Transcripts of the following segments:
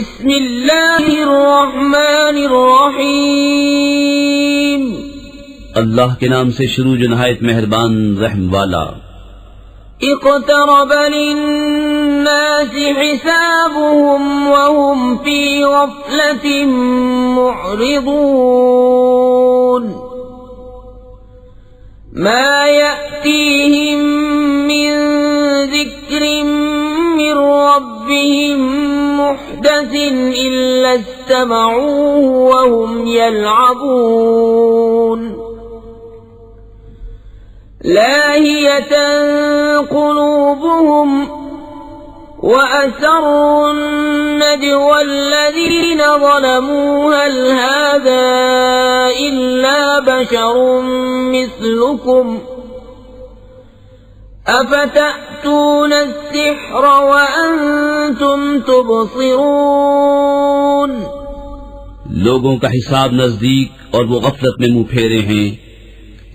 बिस्मिल्लाहिर्रहमानिर्रहीम। अल्लाह के नाम से शुरू जो नहायत मेहरबान रहम वाला। इक़्तरब लिन्नासि हिसाबुहुम वहुम फी गफ़लतिन मुअरिदून। मा यअतीहिम मिन ज़िक्रिन मिन रब्बिहिम मुहदसिन इल्ला इस्तमऊहु वहुम यलअबून। लाहियतन क़ुलूबुहुम वअसर्रु अन्नजवा अल्लज़ीना ज़लमू हल हाज़ा इल्ला बशरुम मिस्लुकुम अफ़तअतून अस्सिह्र वअन्तुम तुबसिरून। लोगों का हिसाब नजदीक और वो गफलत में मुंह फेरे हैं।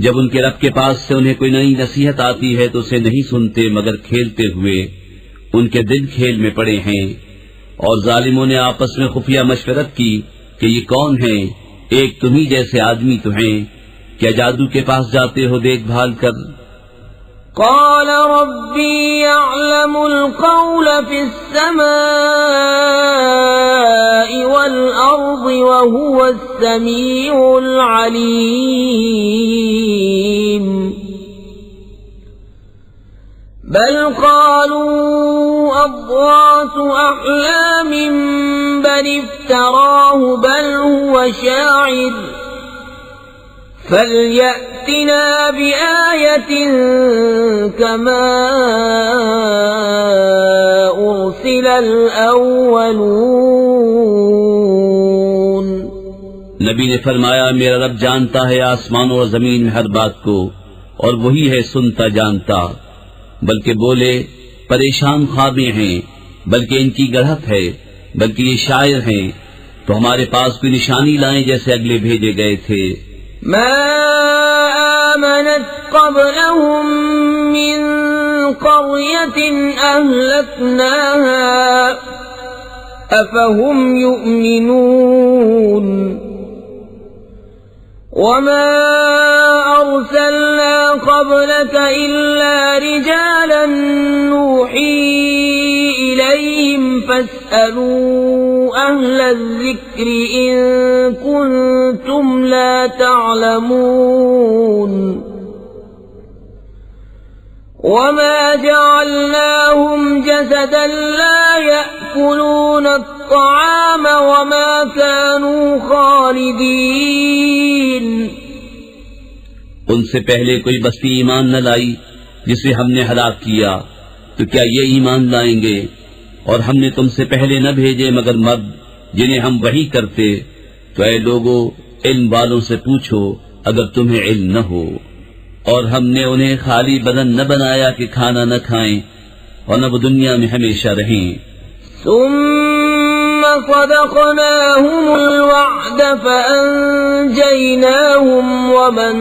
जब उनके रब के पास से उन्हें कोई नई नसीहत आती है तो उसे नहीं सुनते मगर खेलते हुए। उनके दिल खेल में पड़े हैं। और जालिमों ने आपस में खुफिया मशवरत की कि ये कौन है, एक तुम्ही जैसे आदमी तो हैं, क्या जादू के पास जाते हो देखभाल कर। क़ाल रब्बी यअलमुल क़ौल फिस्समाइ वल अर्ज़ि व हुवस समीउल अलीम। बल क़ालू अज़ग़ाथु अह्लामिन बल इफ्तराहु बल हुव शाइर फल्यअतिना बिआयतिन कमा उर्सिलल अव्वलून। नबी ने फरमाया, मेरा रब जानता है आसमानों और जमीन में हर बात को, और वही है सुनता जानता। बल्कि बोले परेशान ख्वाबें हैं, बल्कि इनकी गढ़त है, बल्कि ये शायर हैं। तो हमारे पास कोई निशानी लाएं जैसे अगले भेजे गए थे। मा आमनत क़ब्लहुम मिन क़र्यतिन अहलकनाहा अफ़हुम युमिनून। वमा अर्सलना क़ब्लक इल्ला रिजालन नूही इलैहिम फस्अलू अहलल ज़िक्रि इन कुंतुम ला तअलमून। वमा जअलनाहुम जसदन ला यअकुलून अत्तआम वमा कानू खालिदीन। उनसे पहले कोई बस्ती ईमान न लाई जिसे हमने हलाक किया, तो क्या ये ईमान लाएंगे? और हमने तुमसे पहले न भेजे मगर मर्द जिन्हें हम वही करते। तो ऐ लोगो, इल्म वालों से पूछो अगर तुम्हें इल्म न हो। और हमने उन्हें खाली बदन न बनाया कि खाना न खाएं और न वो दुनिया में हमेशा रहें। सुम्मा सदक़नाहुमुल वअद फअंजयनाहुम वमन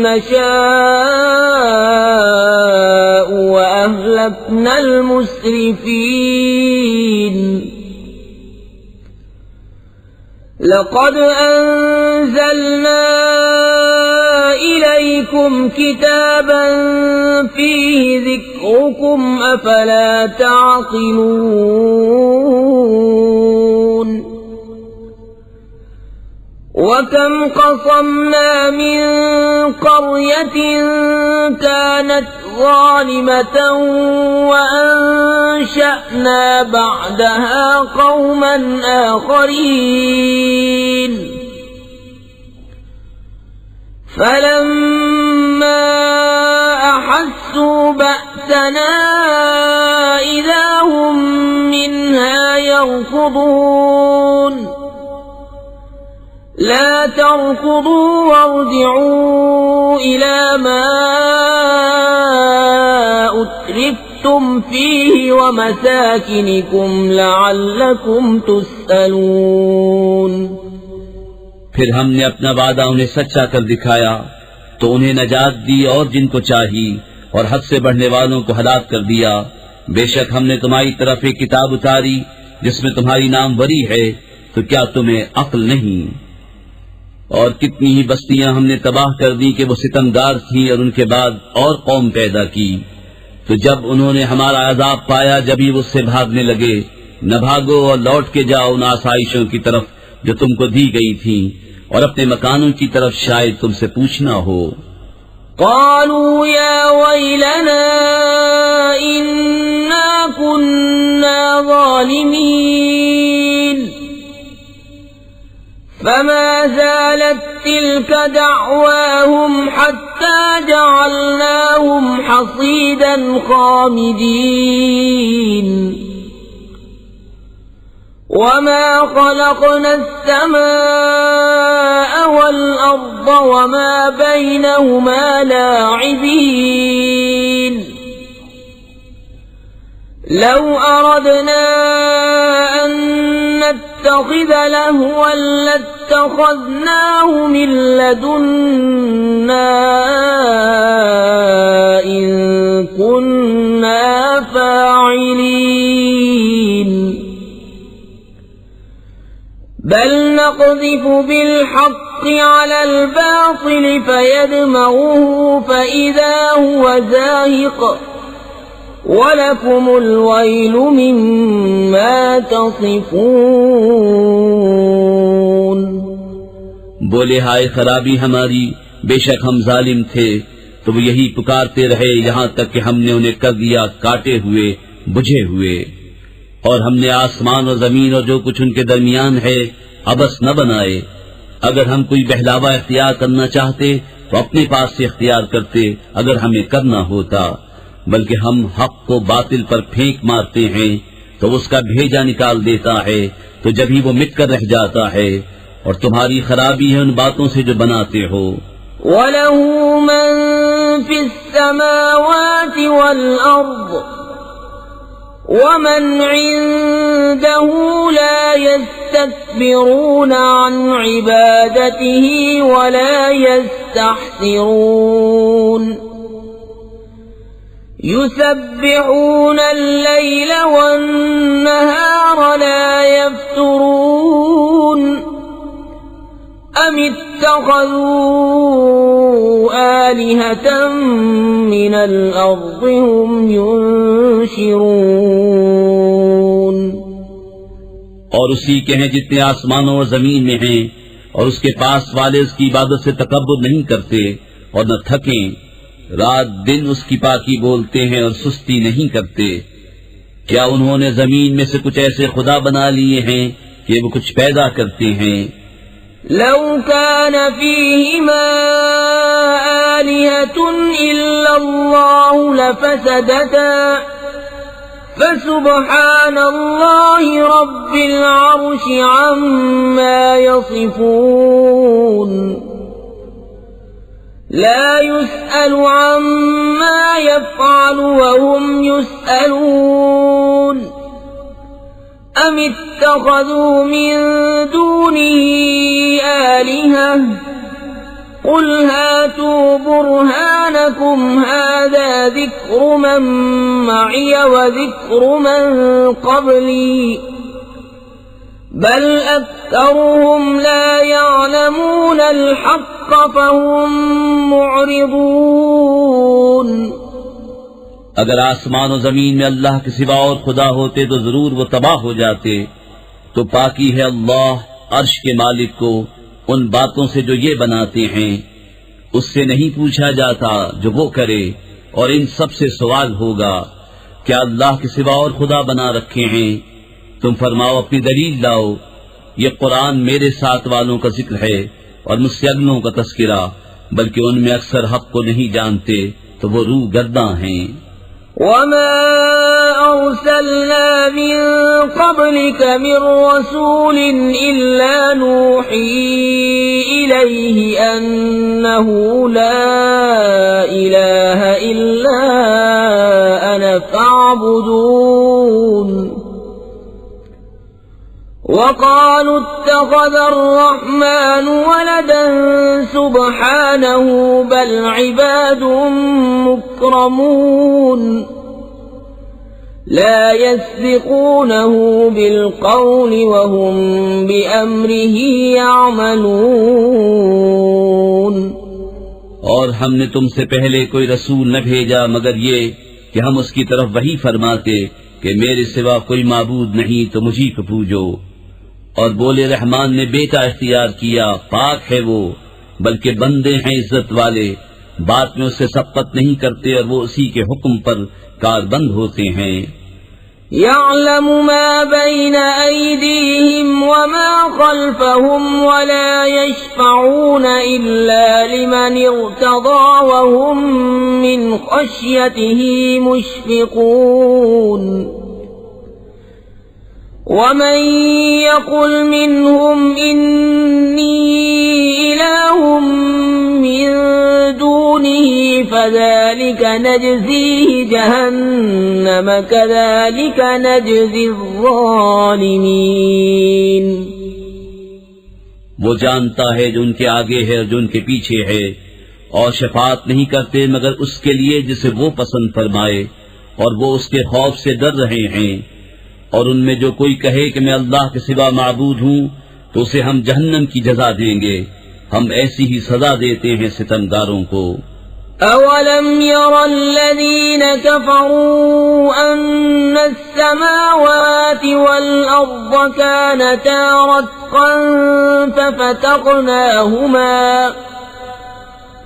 नशाअ व अहलकनल मुस्रिफीन। लक़द अंज़लना इलैकुम किताबन फ़ीहि ज़िक्रुकुम अफ़ला तअक़िलून। वकम क़समना मिन क़र्यतिन कानत ज़ालिमतन वअंशअना बअदहा क़ौमन आख़रीन। फलम्मा अहस्सू बअसना इज़ा हुम मिन्हा यरकुदून। ला तरकुदू वरजि'ू इला मा उत्रिफ्तुम फीहि वमसाकिनिकुम लअल्लकुम तुस्अलून। फिर हमने अपना वादा उन्हें सच्चा कर दिखाया तो उन्हें नजात दी और जिनको चाही, और हद से बढ़ने वालों को हलाक कर दिया। बेशक हमने तुम्हारी तरफ एक किताब उतारी जिसमें तुम्हारी नामवरी है, तो क्या तुम्हें अक्ल नहीं? और कितनी ही बस्तियां हमने तबाह कर दी कि वो सितमगार थीं और उनके बाद और कौम पैदा की। तो जब उन्होंने हमारा अज़ाब पाया, जब ही उससे भागने लगे। न भागो और लौट के जाओ उन आसाइशों की तरफ जो तुमको दी गई थी, और अपने मकानों की तरफ शायद तुमसे पूछना हो। قالوا يا ويلنا إنا كنا ظالمين فما زالت تلك دعواهم حتى جعلناهم حصيدا خامدين وما خلقنا السماء والأرض وما بينهما لاعبين لو أردنا أن نتخذ لهوا لاتخذناه من لدنا إن كنا فاعلين بل نقذف بالحق على الباطل فيدمغه فإذا هو زاهق ولكم الويل مما تصفون। बोले हाय खराबी हमारी, बेशक हम जालिम थे। तो वो यही पुकारते रहे यहाँ तक कि हमने उन्हें कर दिया काटे हुए, बुझे हुए। और हमने आसमान और जमीन और जो कुछ उनके दरमियान है अबस न बनाए। अगर हम कोई बहलावा इख्तियार करना चाहते तो अपने पास से इख्तियार करते, अगर हमें करना होता। बल्कि हम हक को बातिल पर फेंक मारते हैं तो उसका भेजा निकाल देता है, तो जब ही वो मिटकर रह जाता है। और तुम्हारी खराबी है उन बातों से जो बनाते हो। वलहु मन फिस्समावाति वल-अर्द वमन इंदहु ला यस्तकबिरून अन इबादतिही वला यस्तहसिरून युसब्बिहून अल-लैल वन-नहार ला यफ्तुरून अम इत्तखज़ू आलिहतम मिनल अर्ज़ि हुम युनशिरून। और उसी के हैं जितने आसमानों और जमीन में हैं, और उसके पास वाले उसकी इबादत से तकब्बुर नहीं करते और न थकें। रात दिन उसकी पाकी बोलते हैं और सुस्ती नहीं करते। क्या उन्होंने जमीन में से कुछ ऐसे खुदा बना लिए हैं कि वो कुछ पैदा करते हैं? लौ कान फीहिमा आलिहतुन इल्लल्लाहु लफसदता फसुब्हानल्लाहि रब्बिल अर्शि अम्मा यसिफून ला युस्अलु अम्मा यफ़अलु वहुम युस्अलून अम इत्तखज़ू मिन दूनिही आलिहा क़ुल हातू बुरहानकुम हाज़ा ज़िक्रु मन मइय व ज़िक्रु मन क़ब्ली बल अक्सरुहुम ला यअलमून अल-हक़्क़ फ़हुम मुअरिदून। अगर आसमान और जमीन में अल्लाह के सिवा और खुदा होते तो जरूर वो तबाह हो जाते। तो पाकी है अल्लाह अर्श के मालिक को उन बातों से जो ये बनाते हैं। उससे नहीं पूछा जाता जो वो करे, और इन सब से सवाल होगा। क्या अल्लाह के सिवा और खुदा बना रखे हैं? तुम फरमाओ अपनी दलील लाओ। ये कुरान मेरे साथ वालों का जिक्र है और मुझसे अगलों का तस्किरा, बल्कि उनमें अक्सर हक को नहीं जानते, तो वो रूह गर्दां हैं। वमा अर्सलना मिन क़ब्लिक मिन रसूलिन इल्ला नूही इलैहि अन्नहु ला इलाहा इल्ला अना फ़अब्दून वक़ालू इत्तख़ज़ अर्रहमानु वलदन सुब्हानहु बल 'इबादुम मुक्रमून। لا يسبقونه بالقول وهم بأمره يعملون। और हमने तुमसे पहले कोई रसूल न भेजा मगर ये कि हम उसकी तरफ वही फरमाते कि मेरे सिवा कोई माबूद नहीं तो मुझी को पूजो। और बोले रहमान ने बेटा इख्तियार किया, पाक है वो, बल्कि बंदे हैं इज्जत वाले, बात में उससे सबकत नहीं करते और वो उसी के हुक्म पर कारबंद होते हैं। يعلم ما بين أيديهم وما خلفهم ولا يشفعون إلا لمن ارتضى وهم من خشيته مشفقون ومن يقل منهم إني إله من دونه فذلك نجزيه جهنم كذلك نجزي الظالمين। वो जानता है जो उनके आगे है और जो उनके पीछे है, और शफाअत नहीं करते मगर उसके लिए जिसे वो पसंद फरमाए, और वो उसके खौफ से डर रहे हैं। और उनमें जो कोई कहे कि मैं अल्लाह के सिवा माबूद हूँ तो उसे हम जहन्नम की जजा देंगे, हम ऐसी ही सजा देते हैं सितमगारों को। अवलम यरल्लज़ीन कफ़रू अन्न अस्समावाति वल अर्ज़ कानता रत्क़न फफ़तक़नाहुमा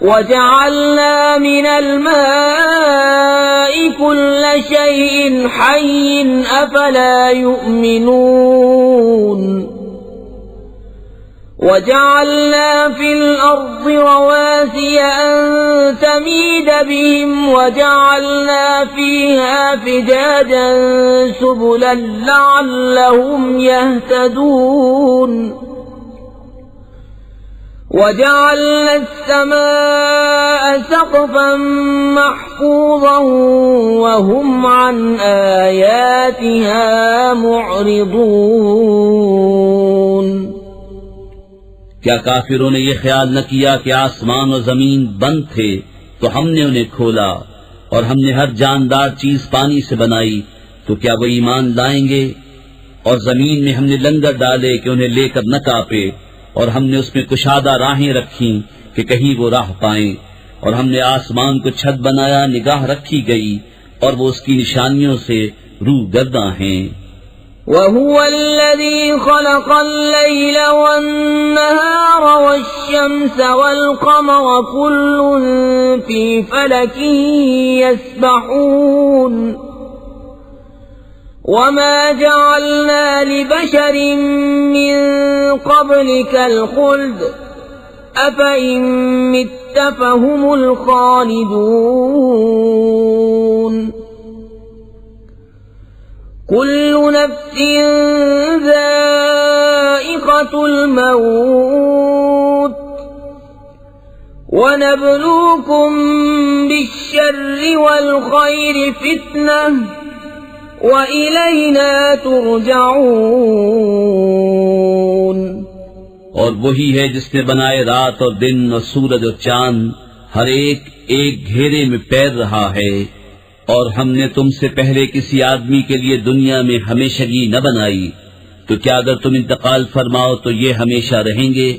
वजअलना मिनल माइ कुल्ल शैइन हय्यिन अफ़ला युमिनून। وجعلنا في الأرض رواسي أن تميد بهم وجعلنا فيها فجاجا سبلا لعلهم يهتدون وجعلنا السماء سقفا محفوظا وهم عن آياتها معرضون। क्या काफिरों ने ये ख्याल न किया कि आसमान और जमीन बंद थे तो हमने उन्हें खोला और हमने हर जानदार चीज पानी से बनाई, तो क्या वो ईमान लाएंगे? और जमीन में हमने लंगर डाले कि उन्हें लेकर न कांपे, और हमने उसमें कुशादा राहें रखी कि कहीं वो राह पाएं, और हमने आसमान को छत बनाया, निगाह रखी गई और वो उसकी निशानियों से रूगर्दा हैं। وهو الذي خلق الليل والنهار والشمس والقمر كل في فلك يسبحون وما جعلنا لبشر من قبلك الخلد أفإن مت فهم الخالدون كل نفس ذائقة الموت ونبلوكم بالشر والخير فتنة وإلينا ترجعون। और वही है जिसने बनाए रात और दिन और सूरज और चांद, हर एक एक घेरे में पैर रहा है। और हमने तुमसे पहले किसी आदमी के लिए दुनिया में हमेशगी न बनाई, तो क्या अगर तुम इंतकाल फरमाओ तो ये हमेशा रहेंगे?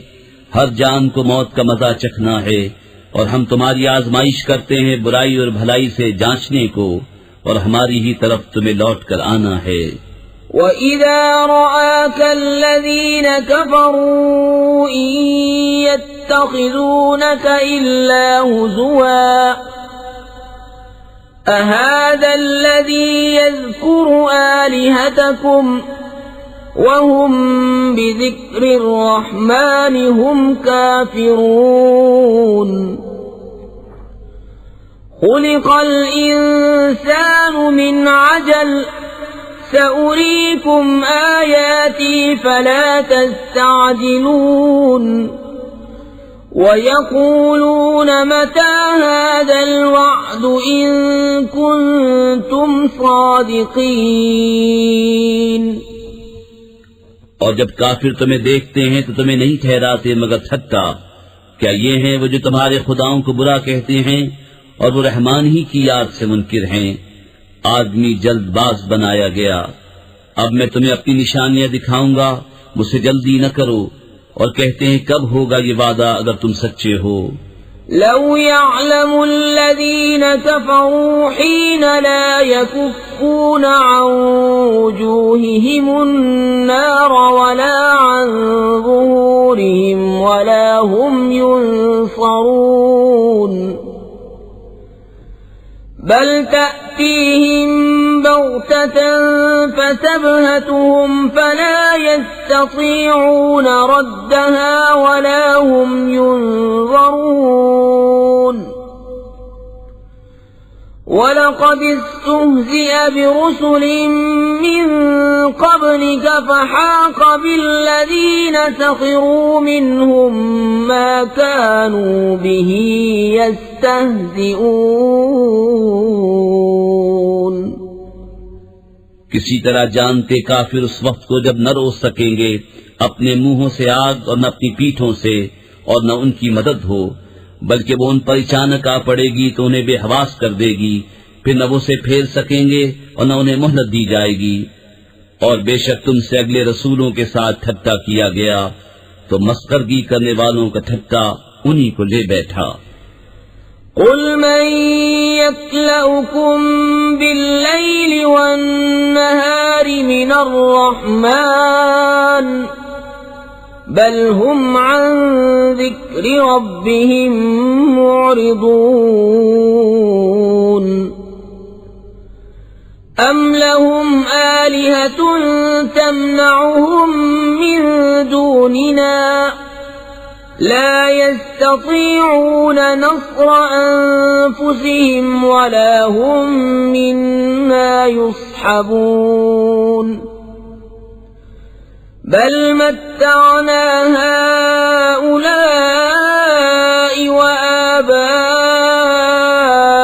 हर जान को मौत का मजा चखना है, और हम तुम्हारी आजमाइश करते हैं बुराई और भलाई से जांचने को, और हमारी ही तरफ तुम्हें लौट कर आना है। وَإِذَا رَآكَ الَّذِينَ كَفَرُوا إِن يَتَّخِذُونَكَ إِلَّا هُزُوًا أَهَذَا الَّذِي يَذْكُرُ آلِهَتَكُمْ وَهُمْ بِذِكْرِ الرَّحْمَنِ هُمْ كَافِرُونَ خُلِقَ الْإِنسَانُ مِنْ عَجَلٍ سأريكم آياتي فلا تستعجلون ويقولون متى هذا الوعد إن كنتم صادقين। और जब काफिर तुम्हें देखते हैं तो तुम्हें नहीं ठहराते मगर ठट्टा। क्या ये हैं वो जो तुम्हारे खुदाओं को बुरा कहते हैं और वो रहमान ही की याद से मुनकिर हैं? आदमी जल्दबाज बनाया गया। अब मैं तुम्हें अपनी निशानियां दिखाऊंगा, मुझसे जल्दी न करो। और कहते हैं कब होगा ये वादा अगर तुम सच्चे हो। لو يعلم الذين كفروا حين لا يكفون عن وجوههم النار ولا عن ظهورهم ولا هم ينصرون بل تأتيهم بغتة فتبهتهم فلا يستطيعون ردها ولا هم ينظرون ولقد استهزئ برسل من قبلك فحاق بالذين سخروا منهم ما كانوا به يستهزئون। किसी तरह जानते काफिर उस वक्त को जब न रोक सकेंगे अपने मुंहों से आग और न अपनी पीठों से और न उनकी मदद हो, बल्कि वो उन पर अचानक आ पड़ेगी तो उन्हें बेहवास कर देगी, फिर न वो उसे फेर सकेंगे और न उन्हें मोहलत दी जाएगी। और बेशक तुमसे अगले रसूलों के साथ ठट्टा किया गया तो मस्खरगी करने वालों का ठट्टा उन्हीं को ले बैठा। قل من يكلؤكم بالليل والنهار من الرحمن بل هم عن ذكر ربهم معرضون أم لهم آلهة تمنعهم من دوننا لا يستطيعون نصر أنفسهم ولا هم منا يصحبون بل متعنا هؤلاء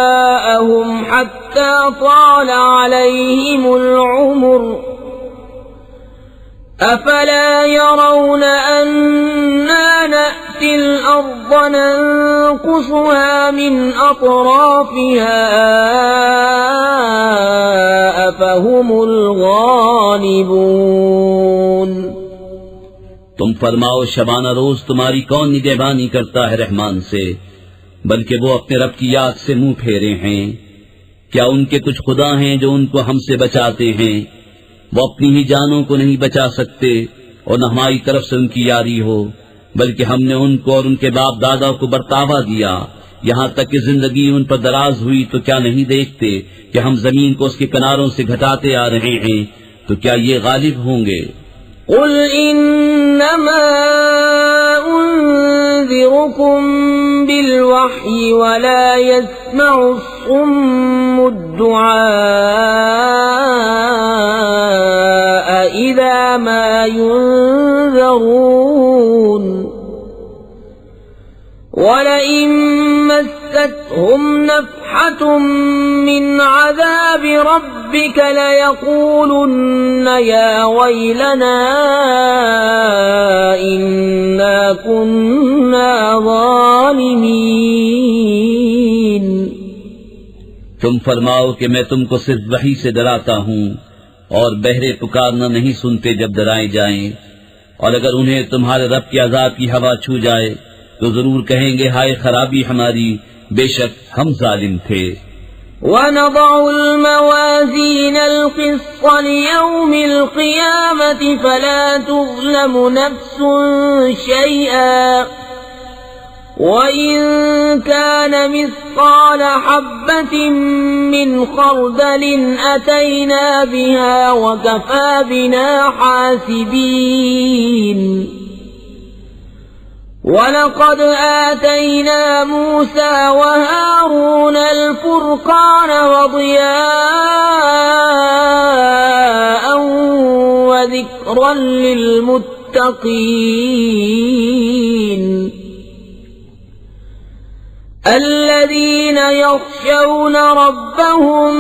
وآباءهم حتى طال عليهم العمر أفلا يرون أنا نأتي الأرض ننقصها من أطرافها أفهم الغالبون। तुम फरमाओ शबाना रोज तुम्हारी कौन निगहबानी करता है रहमान से, बल्कि वो अपने रब की याद से मुंह फेरे हैं। क्या उनके कुछ खुदा हैं जो उनको हमसे बचाते हैं? वो अपनी ही जानों को नहीं बचा सकते और न हमारी तरफ से उनकी यारी हो, बल्कि हमने उनको और उनके बाप दादा को बर्तावा दिया, यहाँ तक कि जिंदगी उन पर दराज हुई तो क्या नहीं देखते कि हम जमीन को उसके किनारों से घटाते आ रहे हैं, तो क्या ये गालिब होंगे? قل إنما أنذركم بالوحي ولا يسمع الصم الدعاء إذا ما ينذرون ولئن مستهم نفحة من عذاب ربك ليقولن يا ويلنا إنا كنا ظالمين। तुम फरमाओ कि मैं तुमको सिर्फ वही से डराता हूँ और बहरे पुकारना नहीं सुनते जब डराए जाएं, और अगर उन्हें तुम्हारे रब के अजाब की हवा छू जाए तो जरूर कहेंगे हाय खराबी हमारी, बेशक हम जालिम थे। وَنَضَعُ الْمَوَازِينَ الْقِسْطَ لِيَوْمِ الْقِيَامَةِ فَلَا تُظْلَمُ نَفْسٌ شَيْئًا وَإِنْ كَانَ مِثْقَالَ حَبَّةٍ مِّنْ خَرْدَلٍ أَتَيْنَا بِهَا وَكَفَى بِنَا حَاسِبِينَ۔ وَلَقَدْ آتَيْنَا مُوسَى وَهَارُونَ الْفُرْقَانَ وَضِيَاءً وَذِكْرًا لِّلْمُتَّقِينَ الَّذِينَ يَخْشَوْنَ رَبَّهُم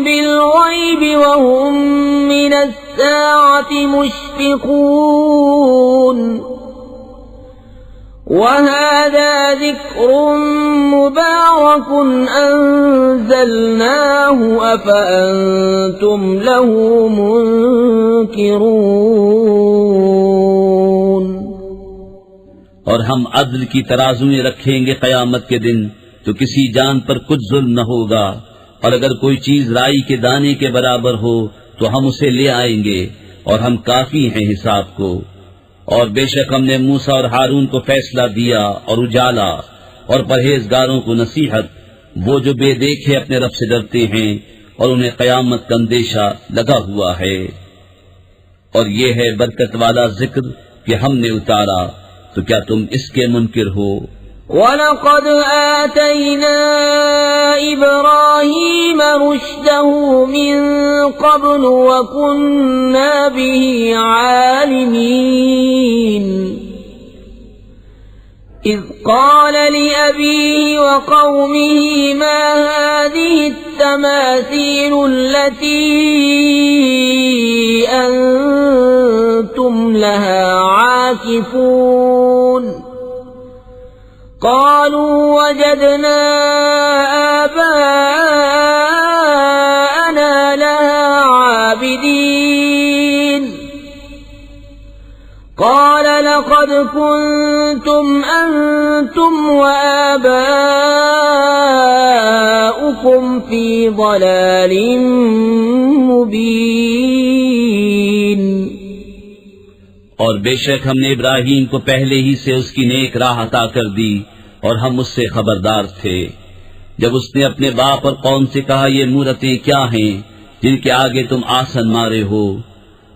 بِالْغَيْبِ وَهُم مِّنَ السَّاعَةِ مُشْفِقُونَ وَهَذَا ذِكْرٌ مُبَارَكٌ مبارك أنزلناه أفأنتم له منكرون। और हम अदल की तराजुएं रखेंगे क़यामत के दिन, तो किसी जान पर कुछ जुल्म न होगा, और अगर कोई चीज राई के दाने के बराबर हो तो हम उसे ले आएंगे, और हम काफी हैं हिसाब को। और बेशक हमने मूसा और हारून को फैसला दिया और उजाला, और परहेजगारों को नसीहत, वो जो बेदेखे अपने रब से डरते हैं और उन्हें क़यामत का अंदेशा लगा हुआ है। और ये है बरकत वाला जिक्र कि हमने उतारा, तो क्या तुम इसके मुनकिर हो? वलक़द आतैना इब्राहीम रुश्दहू मिन क़ब्लु वकुन्ना बिही आलिमीन। इज़ क़ाल लिअबीहि वक़ौमिहि मा हाज़िहि التماثيل التي أنتم لها عاكفون قالوا وجدنا آباءنا لها عابدين قال لقد كنتم أنتم وآباؤكم في ضلال मुबीन। और बेशक हमने इब्राहीम को पहले ही से उसकी नेक राह अता कर दी, और हम उससे खबरदार थे। जब उसने अपने बाप और कौम से कहा, ये मूरतें क्या हैं जिनके आगे तुम आसन मारे हो?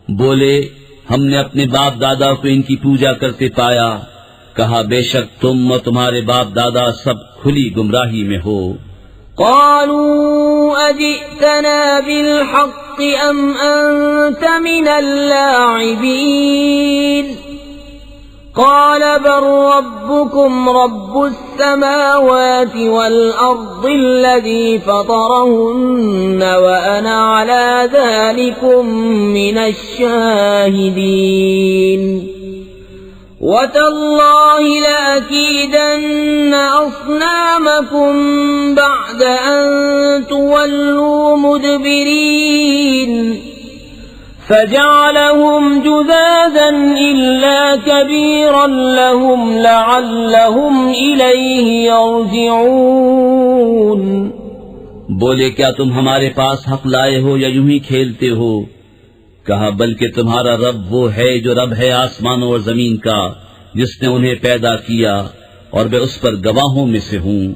बोले, हमने अपने बाप दादा को इनकी पूजा करते पाया। कहा, बेशक तुम और तुम्हारे बाप दादा सब खुली गुमराही में हो। क़ालू अजि'तना बिलहक़्क़ अम अंत मिनल लाइबीन क़ाल बल रब्बुकुम रब्बुस समावाति वल अर्दि अल्लज़ी फ़तरहुन्न व अना अला ज़ालिकुम मिनश शाहिदीन। वतल्लाहि लअकीदन्न अस्नामकुम बअद अन तुवल्लू मुदबिरीन फजअलहुम जुज़ाज़न इल्ला कबीरन लहुम लअल्लहुम इलैहि यर्जिऊन। बोले, क्या तुम हमारे पास हक लाए हो या यूं ही खेलते हो? कहा, बल्कि तुम्हारा रब वो है जो रब है आसमानों और जमीन का, जिसने उन्हें पैदा किया, और मैं उस पर गवाहों में से हूँ।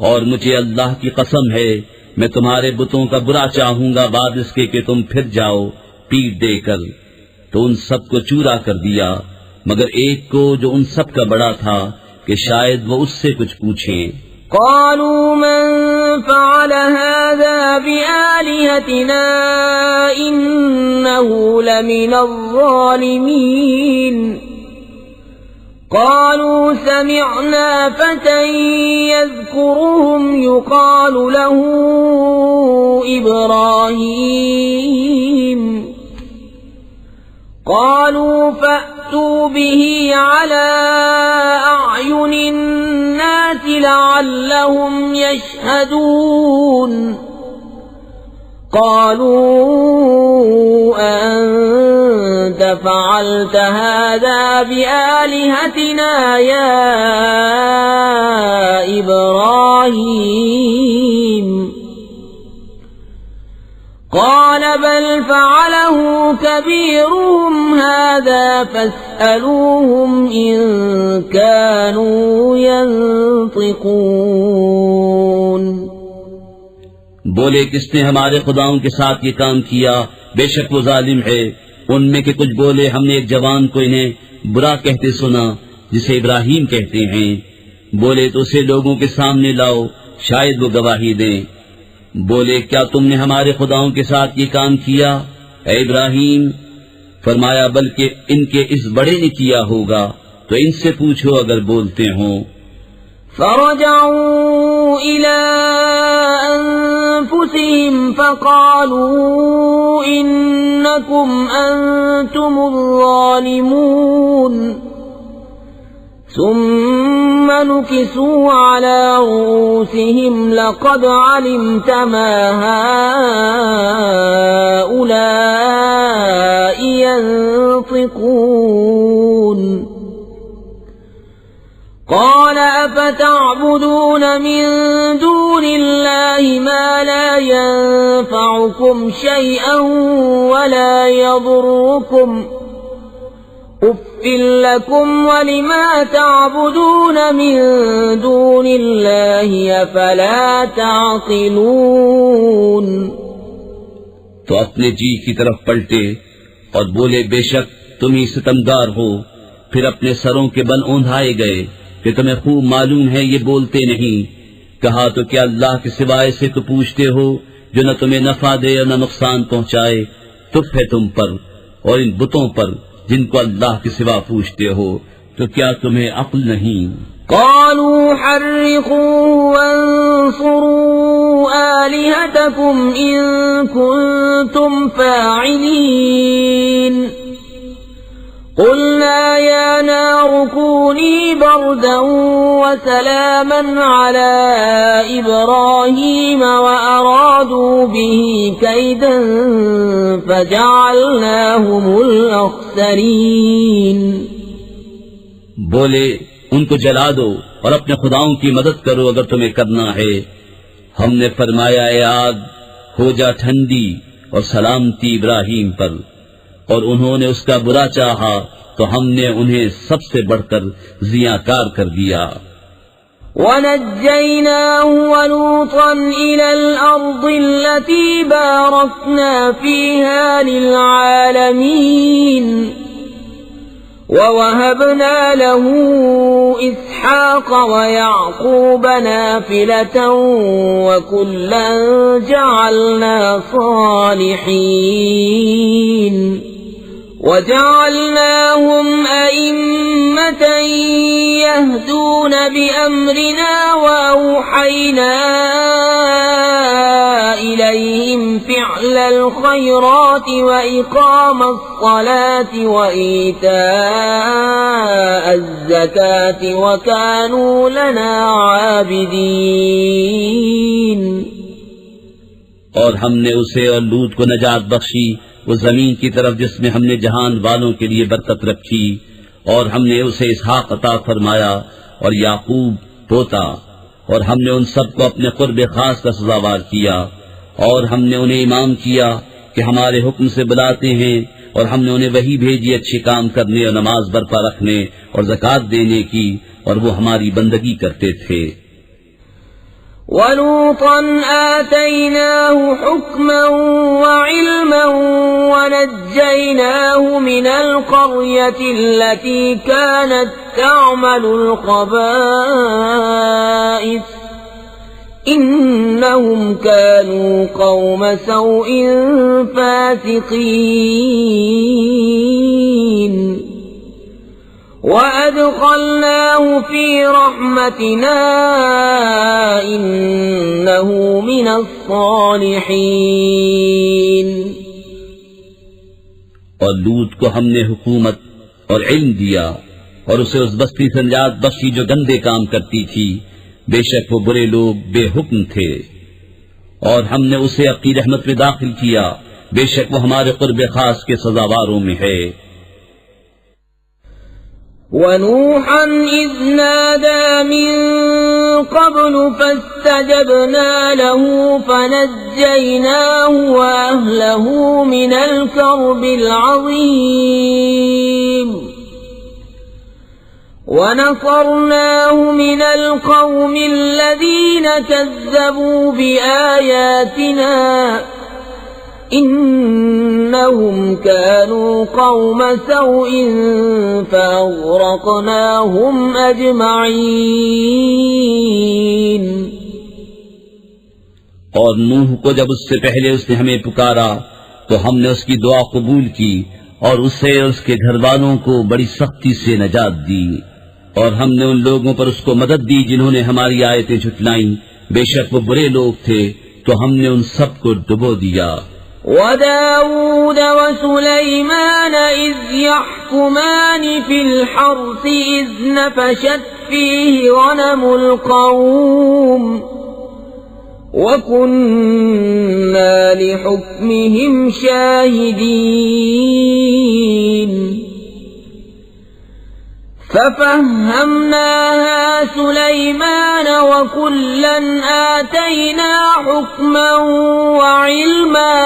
और मुझे अल्लाह की कसम है, मैं तुम्हारे बुतों का बुरा चाहूंगा बाद इसके कि तुम फिर जाओ पीठ देकर। तो उन सब को चूरा कर दिया, मगर एक को जो उन सब का बड़ा था कि शायद वो उससे कुछ पूछें। क़ालू मन फ़अल हाज़ा बिआलिहतिना इन्नहु लमिनज़्ज़ालिमीन। क़ालू समिअना फ़तन यज़्कुरुहुम युक़ालु लहू इब्राहीम। क़ालू फ़अतू बिही अला अअयुनिन नास लअल्लहुम यशहदून। क़ालू अअन्त फ़अल्त हाज़ा बिआलिहतिना या इब्राहीम। قال بل فعله كبيرهم هذا فاسألوهم إن كانوا ينطقون। बोले, किसने हमारे खुदाओं के साथ ये काम किया? बेशक वो जालिम है। उनमें के कुछ बोले, हमने एक जवान को इन्हें बुरा कहते सुना जिसे इब्राहीम कहते हैं। बोले, तो उसे लोगों के सामने लाओ, शायद वो गवाही दें। बोले, क्या तुमने हमारे खुदाओं के साथ ये काम किया ऐ इब्राहीम? फरमाया, बल्कि इनके इस बड़े ने किया होगा, तो इनसे पूछो अगर बोलते हो। फरजऊ इला अन्फुसिहिम फक़ालू इन्नकुम अंतुमुज़् ज़ालिमून। ثم نكسوا على رؤوسهم لقد علمت ما هؤلاء ينطقون قال أفتعبدون من دون الله ما لا ينفعكم شيئا ولا يضركم أف لكم ولما تعبدون من دون الله أفلا تعقلون तो अपने जी की तरफ पलटे और बोले, बेशक तुम ही सितमगार हो। फिर अपने सरों के बल ओंधाए गए कि तुम्हें खूब मालूम है ये बोलते नहीं। कहा, तो क्या अल्लाह के सिवाय से तो पूछते हो जो न तुम्हें नफा दे और न नुकसान पहुंचाए। तुफ है तुम पर और इन बुतों पर जिनको अल्लाह के सिवा पूछते हो, तो क्या तुम्हें अक्ल नहीं। قالوا حرقوا وانصروا آلهتكم إن كنتم فاعلين قلنا يا نار كوني بردا وسلاما على إبراهيم وأرادوا به كيدا فجعلناهم الأخسرين बोले, उनको जला दो और अपने खुदाओं की मदद करो अगर तुम्हें करना है। हमने फरमाया, ए आग हो जा ठंडी और सलामती इब्राहीम पर, और उन्होंने उसका बुरा चाहा तो हमने उन्हें सबसे बढ़कर जियाकार कर दिया। ونجيناه ولوطا إلى الأرض التي باركنا فيها للعالمين ووهبنا له إسحاق ويعقوب نافلة وكلا جعلنا صالحين وجعلناهم أئمة يهدون بأمرنا وأوحينا إليهم فعل الخيرات وإقام الصلاة وإيتاء الزكاة وكانوا لنا عابدين और हमने उसे और लूत को नजात बख्शी वो जमीन की तरफ जिसमें हमने जहान वालों के लिए बरकत रखी, और हमने उसे इसहाक अता फरमाया और याकूब पोता, और हमने उन सबको अपने कुर्ब खास का सजावार किया, और हमने उन्हें इमाम किया कि हमारे हुक्म से बुलाते हैं, और हमने उन्हें वही भेजी अच्छे काम करने और नमाज बरपा रखने और ज़कात देने की, और वो हमारी बंदगी करते थे। ولوطا آتيناه حكما وعلما ونجيناه من القرية التي كانت تعمل الخبائث إنهم كانوا قوم سوء فاسقين وأدخلناه في رحمتنا إنه من الصالحين और लूत को हमने हुकूमत और इल्म दिया और उसे उस बस्ती से निजात बख्शी जो गंदे काम करती थी। बेशक वो बुरे लोग बेहुक्म थे, और हमने उसे अपनी रहमत में दाखिल किया। बेशक वो हमारे कुर्ब खास के सजावारों में है। ونوحا إذ نادى من قبل فاستجبنا له فنجيناه وأهله من الكرب العظيم ونصرناه من القوم الذين كذبوا بآياتنا إنهم كانوا قوم سوء فأغرقناهم أجمعين और नूह को जब उससे पहले उसने हमें पुकारा तो हमने उसकी दुआ कबूल की और उससे उसके घर वालों को बड़ी सख्ती से नजात दी, और हमने उन लोगों पर उसको मदद दी जिन्होंने हमारी आयतें झुटलाईं। बेशक वो बुरे लोग थे, तो हमने उन सब को डुबो दिया। وداود وسليمان إذ يحكمان في الحرث إذ نفشت فيه غنم القوم وكنا لحكمهم شاهدين ففهمناها سليمان وكلا آتينا حكما وعلما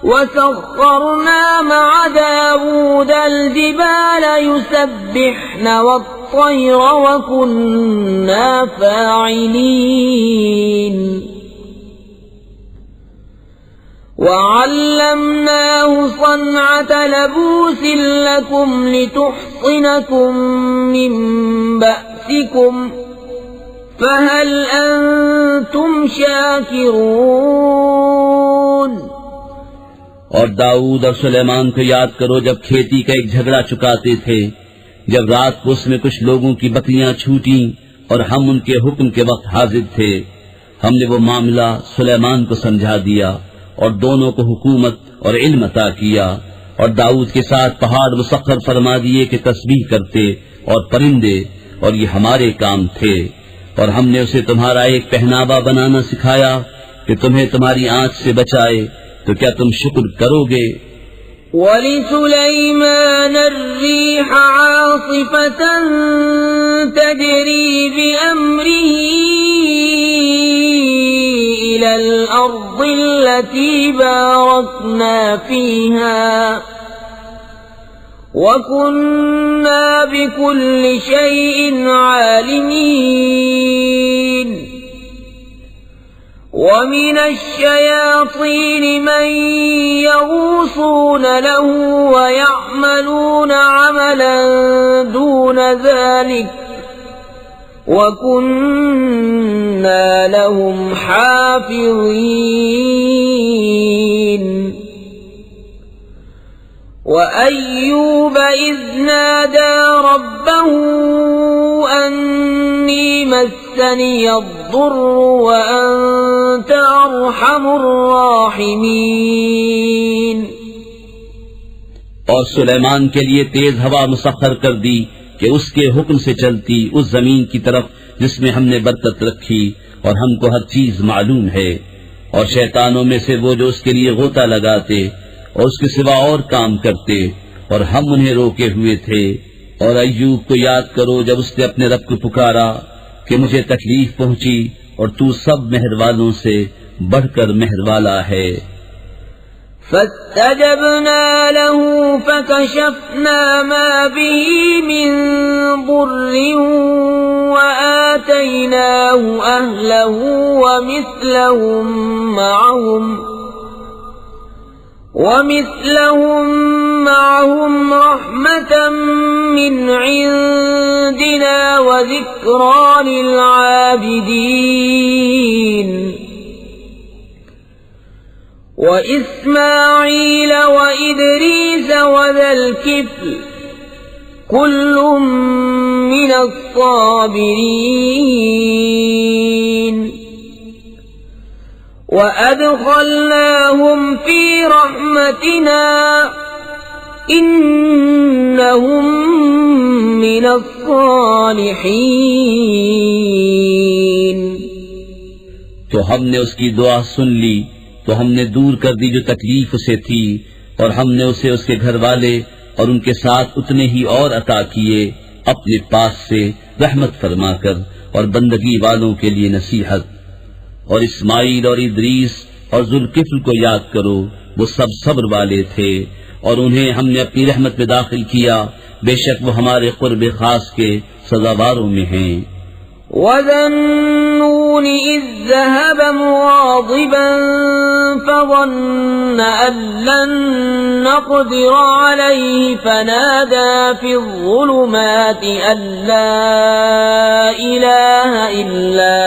وسخرنا مع داود الجبال يسبحن والطير وكنا فاعلين وعلمناه صنعة لبوس لكم لتحصنكم من بأسكم فهل أنتم شاكرون और दाऊद और सुलेमान को याद करो जब खेती का एक झगड़ा चुकाते थे, जब रात को उसमें कुछ लोगों की बकरियां छूटी और हम उनके हुक्म के वक्त हाजिर थे। हमने वो मामला सुलेमान को समझा दिया और दोनों को हुकूमत और इल्म अता किया और दाऊद के साथ पहाड़ मुसख्खर फरमा दिए कि तस्बीह करते और परिंदे, और ये हमारे काम थे। और हमने उसे तुम्हारा एक पहनावा बनाना सिखाया कि तुम्हें तुम्हारी आंच से बचाए, तो क्या तुम शुक्र करोगे? वलिसुलैमान अर्रीह आसिफतन तजरी बिअम्रिही इलल अर्दिल्लती बारकना फीहा वकुन्ना बिकुल्लि शैइन आलिमीन ومن الشياطين من يغوصون له ويعملون عملا دون ذلك وكنا لهم حافظين وأيوب إذ نادى ربه أني مسني الضر وأنت أرحم الراحمين और सुलेमान के लिए तेज हवा मुसख्खर कर दी कि उसके हुक्म से चलती उस जमीन की तरफ जिसमें हमने बरकत रखी और हमको हर चीज मालूम है। और शैतानों में से वो जो उसके लिए गोता लगाते और उसके सिवा और काम करते, और हम उन्हें रोके हुए थे। और अय्यूब को याद करो जब उसने अपने रब को पुकारा कि मुझे तकलीफ पहुंची और तू सब मेहरवालों से बढ़कर मेहरवाला है। فاستجبنا له فكشفنا ما به من ضر وآتيناه أهله ومثلهم معهم رحمة من عندنا وذكرى للعابدين وإسماعيل وإدريس وذا الكفل كل من الصابرين وأدخلناهم في رحمتنا إنهم من الصالحين तो हमने उसकी दुआ सुन ली, तो हमने दूर कर दी जो तकलीफ उसे थी, और हमने उसे उसके घर वाले और उनके साथ उतने ही और अता किए अपने पास से रहमत फरमाकर और बंदगी वालों के लिए नसीहत। और इस्माइल और इदरीस और जुल्किफ्ल को याद करो, वो सब सब्र वाले थे और उन्हें हमने अपनी रहमत में दाखिल किया, बेशक वो हमारे कुर्ब खास के सजावारों में हैं। وذنون إذ ذهب مغاضبا فظن أن لن نقدر عليه فنادى في الظلمات أن لا إله إلا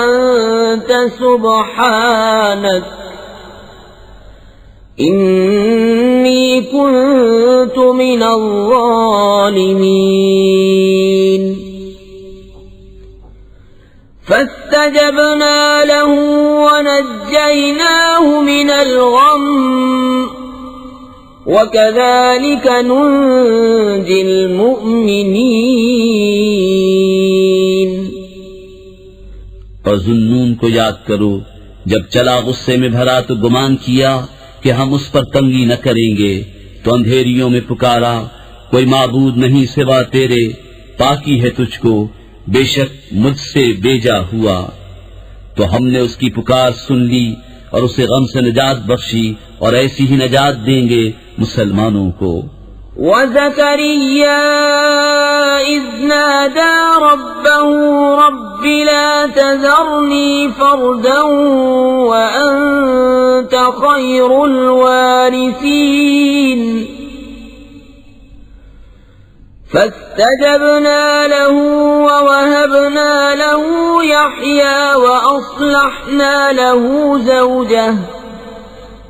أنت سبحانك إني كنت من الظالمين فاستجبنا له ونجيناه من الغم وكذلك ننجي المؤمنين. और जुन्नून को याद करो जब चला गुस्से में भरा तो गुमान किया कि हम उस पर तंगी न करेंगे, तो अंधेरियों में पुकारा, कोई माबूद नहीं सिवा तेरे, पाकी है तुझको, बेशक मुझसे बेजा हुआ। तो हमने उसकी पुकार सुन ली और उसे गम से निजात बख्शी, और ऐसी ही निजात देंगे मुसलमानों को। वज़करिया इज़ नादा रब्बहू रब्बि ला तज़रनी फ़र्दन व अन्त ख़ैरुल वारिसीन। فاستجبنا له ووهبنا له يحيى وأصلحنا له زوجه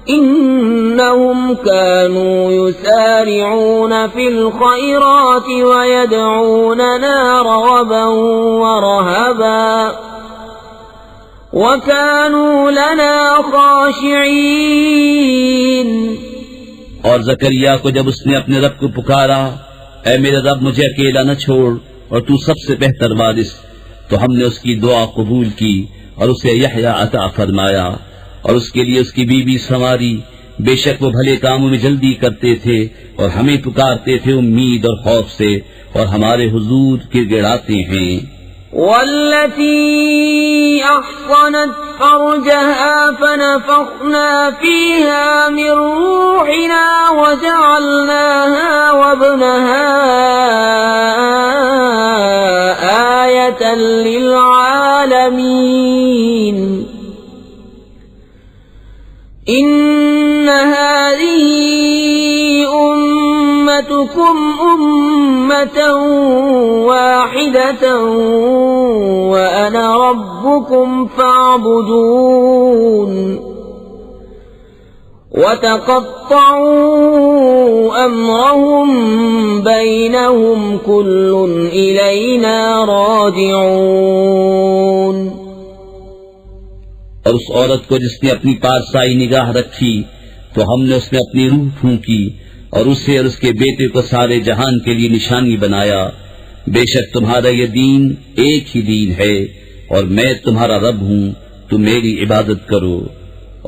إنهم كانوا يسارعون في الخيرات ويدعوننا رغبا ورهبا وكانوا لنا خاشعين. और जकरिया को जब उसने अपने रब को पुकारा, ऐ मेरे रब मुझे अकेला न छोड़ और तू सबसे बेहतर वारिस, तो हमने उसकी दुआ कबूल की और उसे यहया अता फरमाया और उसके लिए उसकी बीवी संवारी। बेशक वो भले कामों में जल्दी करते थे और हमें पुकारते थे उम्मीद और खौफ से, और हमारे हुजूर गिड़गिड़ाते हैं। वल्लती अहसनत फरजहा फनफखना फीहा मिन रूहिना वजअलनाहा वब्नहा आयतन लिलआलमीन। इन्न हाज़िही उम्मतुकुम उम्मतन वाहिदतन व अना रब्बुकुम फ़अबुदून। वतक़त्तअू अम्रहुम बैनहुम कुल्लुन इलैना राजिऊन। और उस औरत को जिसने अपनी पारसाई निगाह रखी, तो हमने उसमें अपनी रूह फूंकी और उसे और उसके बेटे को सारे जहान के लिए निशानी बनाया। बेशक तुम्हारा ये दीन एक ही दीन है और मैं तुम्हारा रब हूँ, तुम मेरी इबादत करो।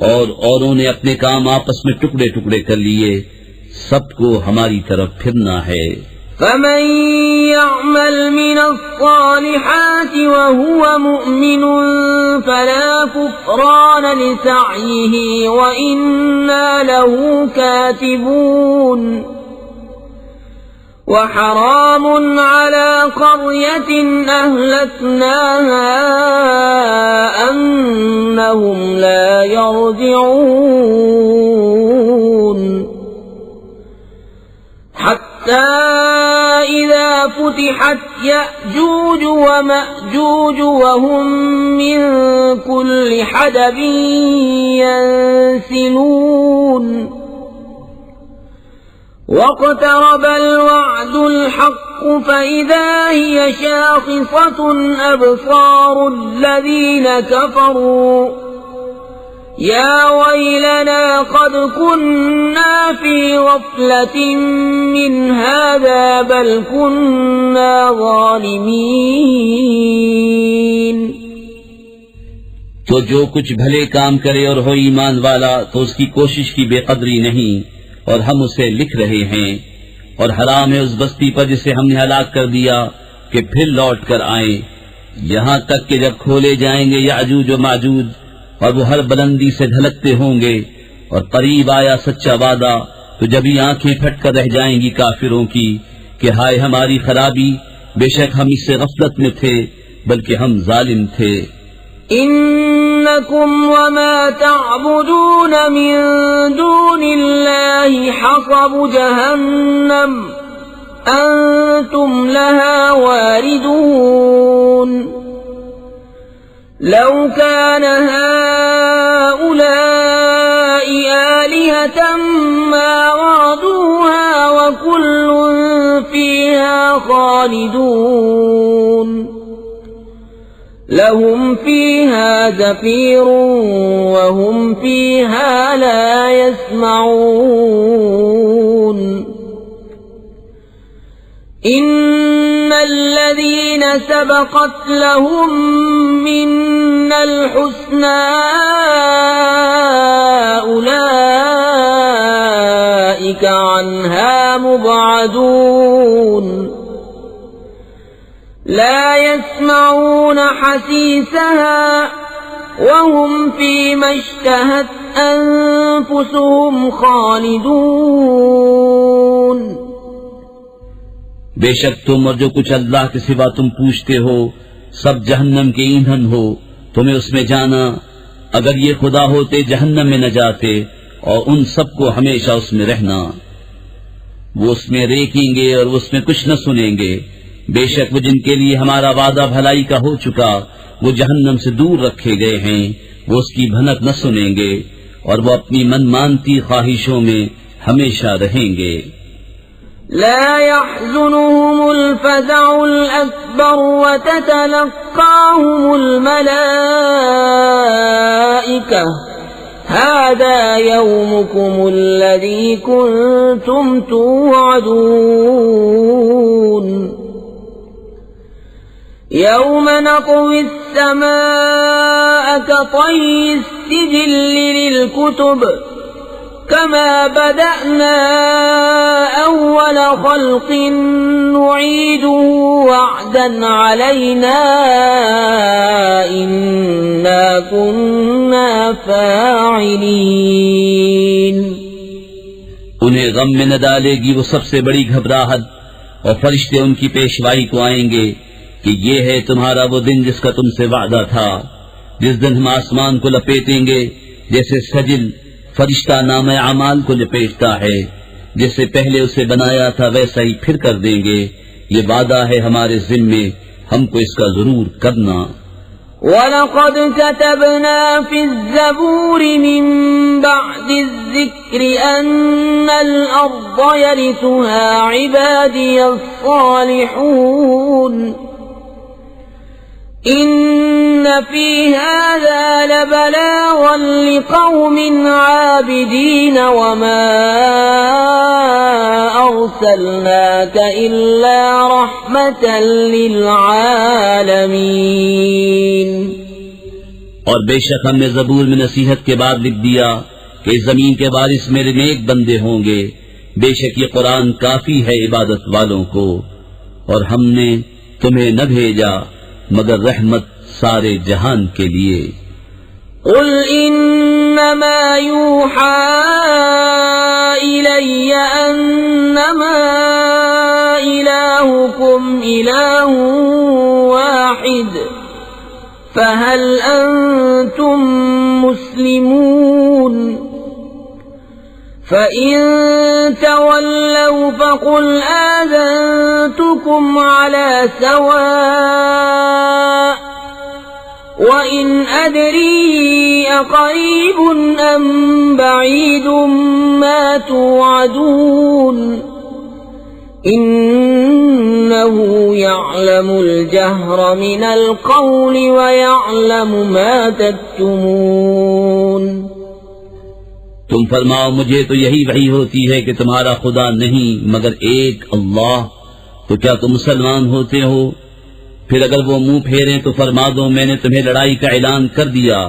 और औरों ने अपने काम आपस में टुकड़े टुकड़े कर लिए, सबको हमारी तरफ फिरना है। فمن يعمل من الصالحات وهو مؤمن فلا كفران لسعيه وإنا له كاتبون. وحرام على قرية أهلكناها أنهم لا يرجعون. حتى إذا فتحت يأجوج ومأجوج وهم من كل حدب ينسلون. واقترب الوعد الحق فإذا هي شاخصة أبصار الذين كفروا يا ويلنا قد كنا في غفلة من هذا بل كنا ظالمين. तो जो कुछ भले काम करे और हो ईमान वाला, तो उसकी कोशिश की बेकदरी नहीं, और हम उसे लिख रहे हैं। और हराम है उस बस्ती पर जिसे हमने हलाक कर दिया कि फिर लौट कर आए, यहाँ तक कि जब खोले जाएंगे याजूज और माजूज, और वो हर बुलंदी से ढलकते होंगे। और करीब आया सच्चा वादा, तो जब ही आंखें फटकर रह जाएंगी काफिरों की कि हाय हमारी खराबी, बेशक हम इससे गफलत में थे, बल्कि हम जालिम थे। इन्नकुम वमा तअबुदून मिन दूनिल्लाहि हसबु जहन्नम अंतुम लहा वारिदून. लौ कान हाउलाइ आलिहतम मा वरदूहा व कुल्लुन फीहा खालिदून. لهم فيها زفير وهم فيها لا يسمعون إن الذين سبقت لهم منا الحسنى أولئك عنها مبعدون لا يسمعون حسيسها وهم فيما اشتهت أنفسهم خالدون बेशक तुम और जो कुछ अल्लाह के सिवा तुम पूछते हो सब जहन्नम के ईंधन हो, तुम्हें उसमें जाना। अगर ये खुदा होते जहन्नम में न जाते और उन सबको हमेशा उसमें रहना। वो उसमें रेखेंगे और उसमें कुछ न सुनेंगे। बेशक वो जिनके लिए हमारा वादा भलाई का हो चुका वो जहन्नम से दूर रखे गए हैं, वो उसकी भनक न सुनेंगे और वो अपनी मनमानती ख्वाहिशों में हमेशा रहेंगे। لا يحزنهم الفزع الأكبر وتتلقاهم الملائكة هذا يومكم الذي كنتم توعدون يوم نطوي السماء كطي السجل للكتب كما بدأنا أول خلق نعيده وعدا علينا إنا كنا فاعلين उन्हें गम में न डालेगी वो सबसे बड़ी घबराहट और फरिश्ते उनकी पेशवाई को आएंगे कि ये है तुम्हारा वो दिन जिसका तुमसे वादा था, जिस दिन हम आसमान को लपेटेंगे जैसे सजिल फरिश्ता नामे अमाल को लपेटता है, जिससे पहले उसे बनाया था वैसा ही फिर कर देंगे। ये वादा है हमारे जिम्मे, हमको इसका जरूर करना। वलक़द कतबना फ़िज़्ज़बूर मिन बअदिज़्ज़िक्रि अन्नल अर्ज़ यरिथुहा इबादियस्सालिहून إن في هذا لبلاغا لقوم عابدين وما أرسلناك إلا رحمة للعالمين और बेशक हमने ज़बूर में नसीहत के बाद लिख दिया कि जमीन के वारिस मेरे नेक बंदे होंगे। बेशक ये कुरान काफी है इबादत वालों को, और हमने तुम्हें न भेजा मगर रहमत सारे जहान के लिए। कुल इन्नमा यूहा इलैया अन्नमा इलाहुकुम इलाहुन वाहिद फहल अंतुम मुस्लिमून فإن تولوا فقل آذنتكم على سواء وإن أدري أقريب أم بعيد ما توعدون إنه يعلم الجهر من القول ويعلم ما تكتمون तुम फरमाओ मुझे तो यही वही होती है कि तुम्हारा खुदा नहीं मगर एक अल्लाह, तो क्या तुम मुसलमान होते हो? फिर अगर वो मुंह फेरें तो फरमा दो मैंने तुम्हें लड़ाई का ऐलान कर दिया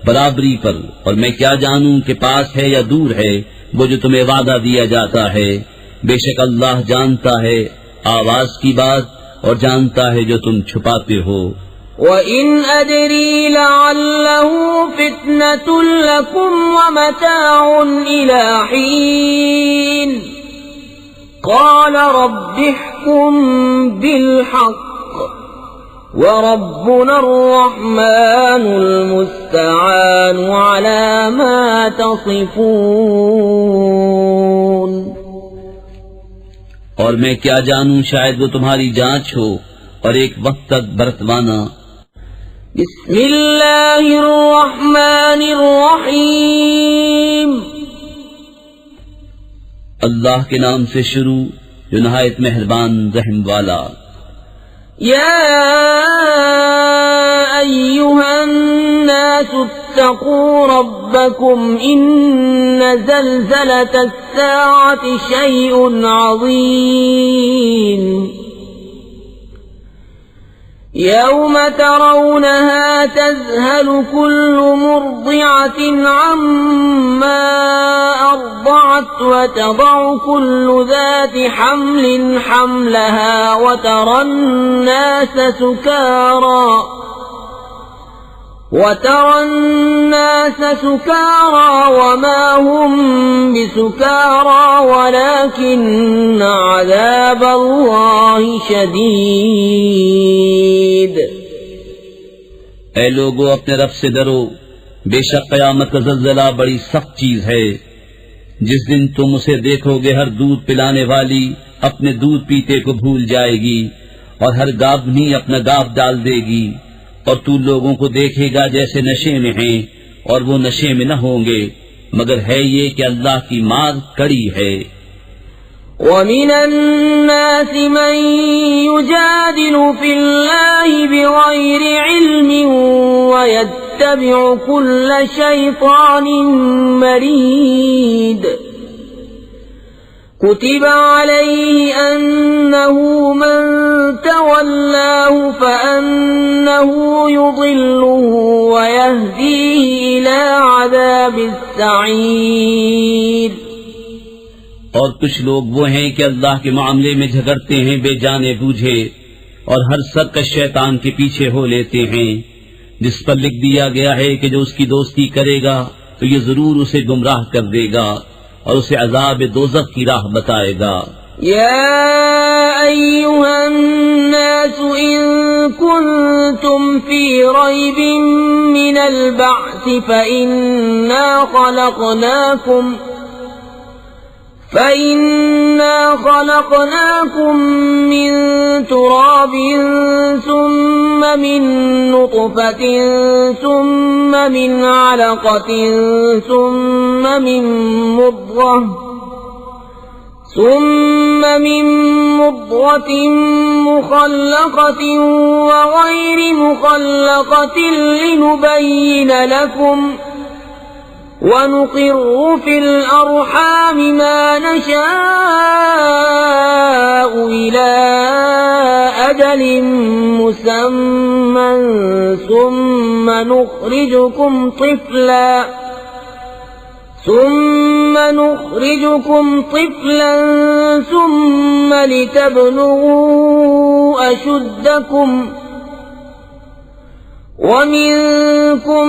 बराबरी पर, और मैं क्या जानूं कि पास है या दूर है वो जो तुम्हें वादा दिया जाता है। बेशक अल्लाह जानता है आवाज की बात और जानता है जो तुम छुपाते हो। وَإِنْ أَدْرِي لَعَلَّهُ فِتْنَةٌ لَكُمْ وَمَتَاعٌ إِلَى حِينٍ قَالَ رَبِّ احْكُم بِالْحَقِّ وَرَبُّنَا الرَّحْمَنُ الْمُسْتَعَانُ عَلَى مَا تَصِفُونَ और मैं क्या जानूं शायद वो तुम्हारी जांच हो और एक वक्त तक बरतवाना। बिस्मिल्लाहिर्रहमानिर्रहीम अल्लाह के नाम से शुरू जो नहायत मेहरबान रहम वाला। या أيها الناس اتقوا ربكم إن زلزلة الساعة شيء عظيم يوم ترونها تذهل كل مرضعة عما أرضعت وتضع كل ذات حمل حملها وترى الناس سكارى وما هم بسكارى ولكن عذاب الله شديد ऐ लोगो अपने रब से डरो, बेशक कयामत का ज़ल्ज़ला बड़ी सख्त चीज है। जिस दिन तुम उसे देखोगे हर दूध पिलाने वाली अपने दूध पीते को भूल जाएगी और हर गाभनी अपना गाभ डाल देगी और तू लोगों को देखेगा जैसे नशे में हैं और वो नशे में न होंगे, मगर है ये कि अल्लाह की मार कड़ी है। وَمِنَ النَّاسِ مَن يُجَادِلُ فِي اللَّهِ بِغَيْرِ عِلْمٍ وَيَتَّبِعُ كُلَّ شَيْطَانٍ مَرِيدٍ كُتِبَ عَلَيْهِ أَنَّهُ مَن تَوَلَّاهُ فَأَنَّهُ يُضِلُّهُ وَيَهْدِيهِ إِلَى عَذَابِ السَّعِيرِ। और कुछ लोग वो हैं कि अल्लाह के मामले में झगड़ते हैं बेजाने बूझे और हर सरकश शैतान के पीछे हो लेते हैं, जिस पर लिख दिया गया है कि जो उसकी दोस्ती करेगा तो ये जरूर उसे गुमराह कर देगा और उसे अज़ाब दोज़ख की राह बताएगा। या अय्युहन्नास इन कुंतुम फी रैबिन मिनल बअस فإنا خلقناكم من تراب ثم من نطفة ثم من علقة ثم من مضغة مخلقة وغير مخلقة لنبين لكم ونقر في الأرحام ما نشاء إلى أجل مسمى ثم نخرجكم طفلا ثم لتبلغوا أشدكم ومنكم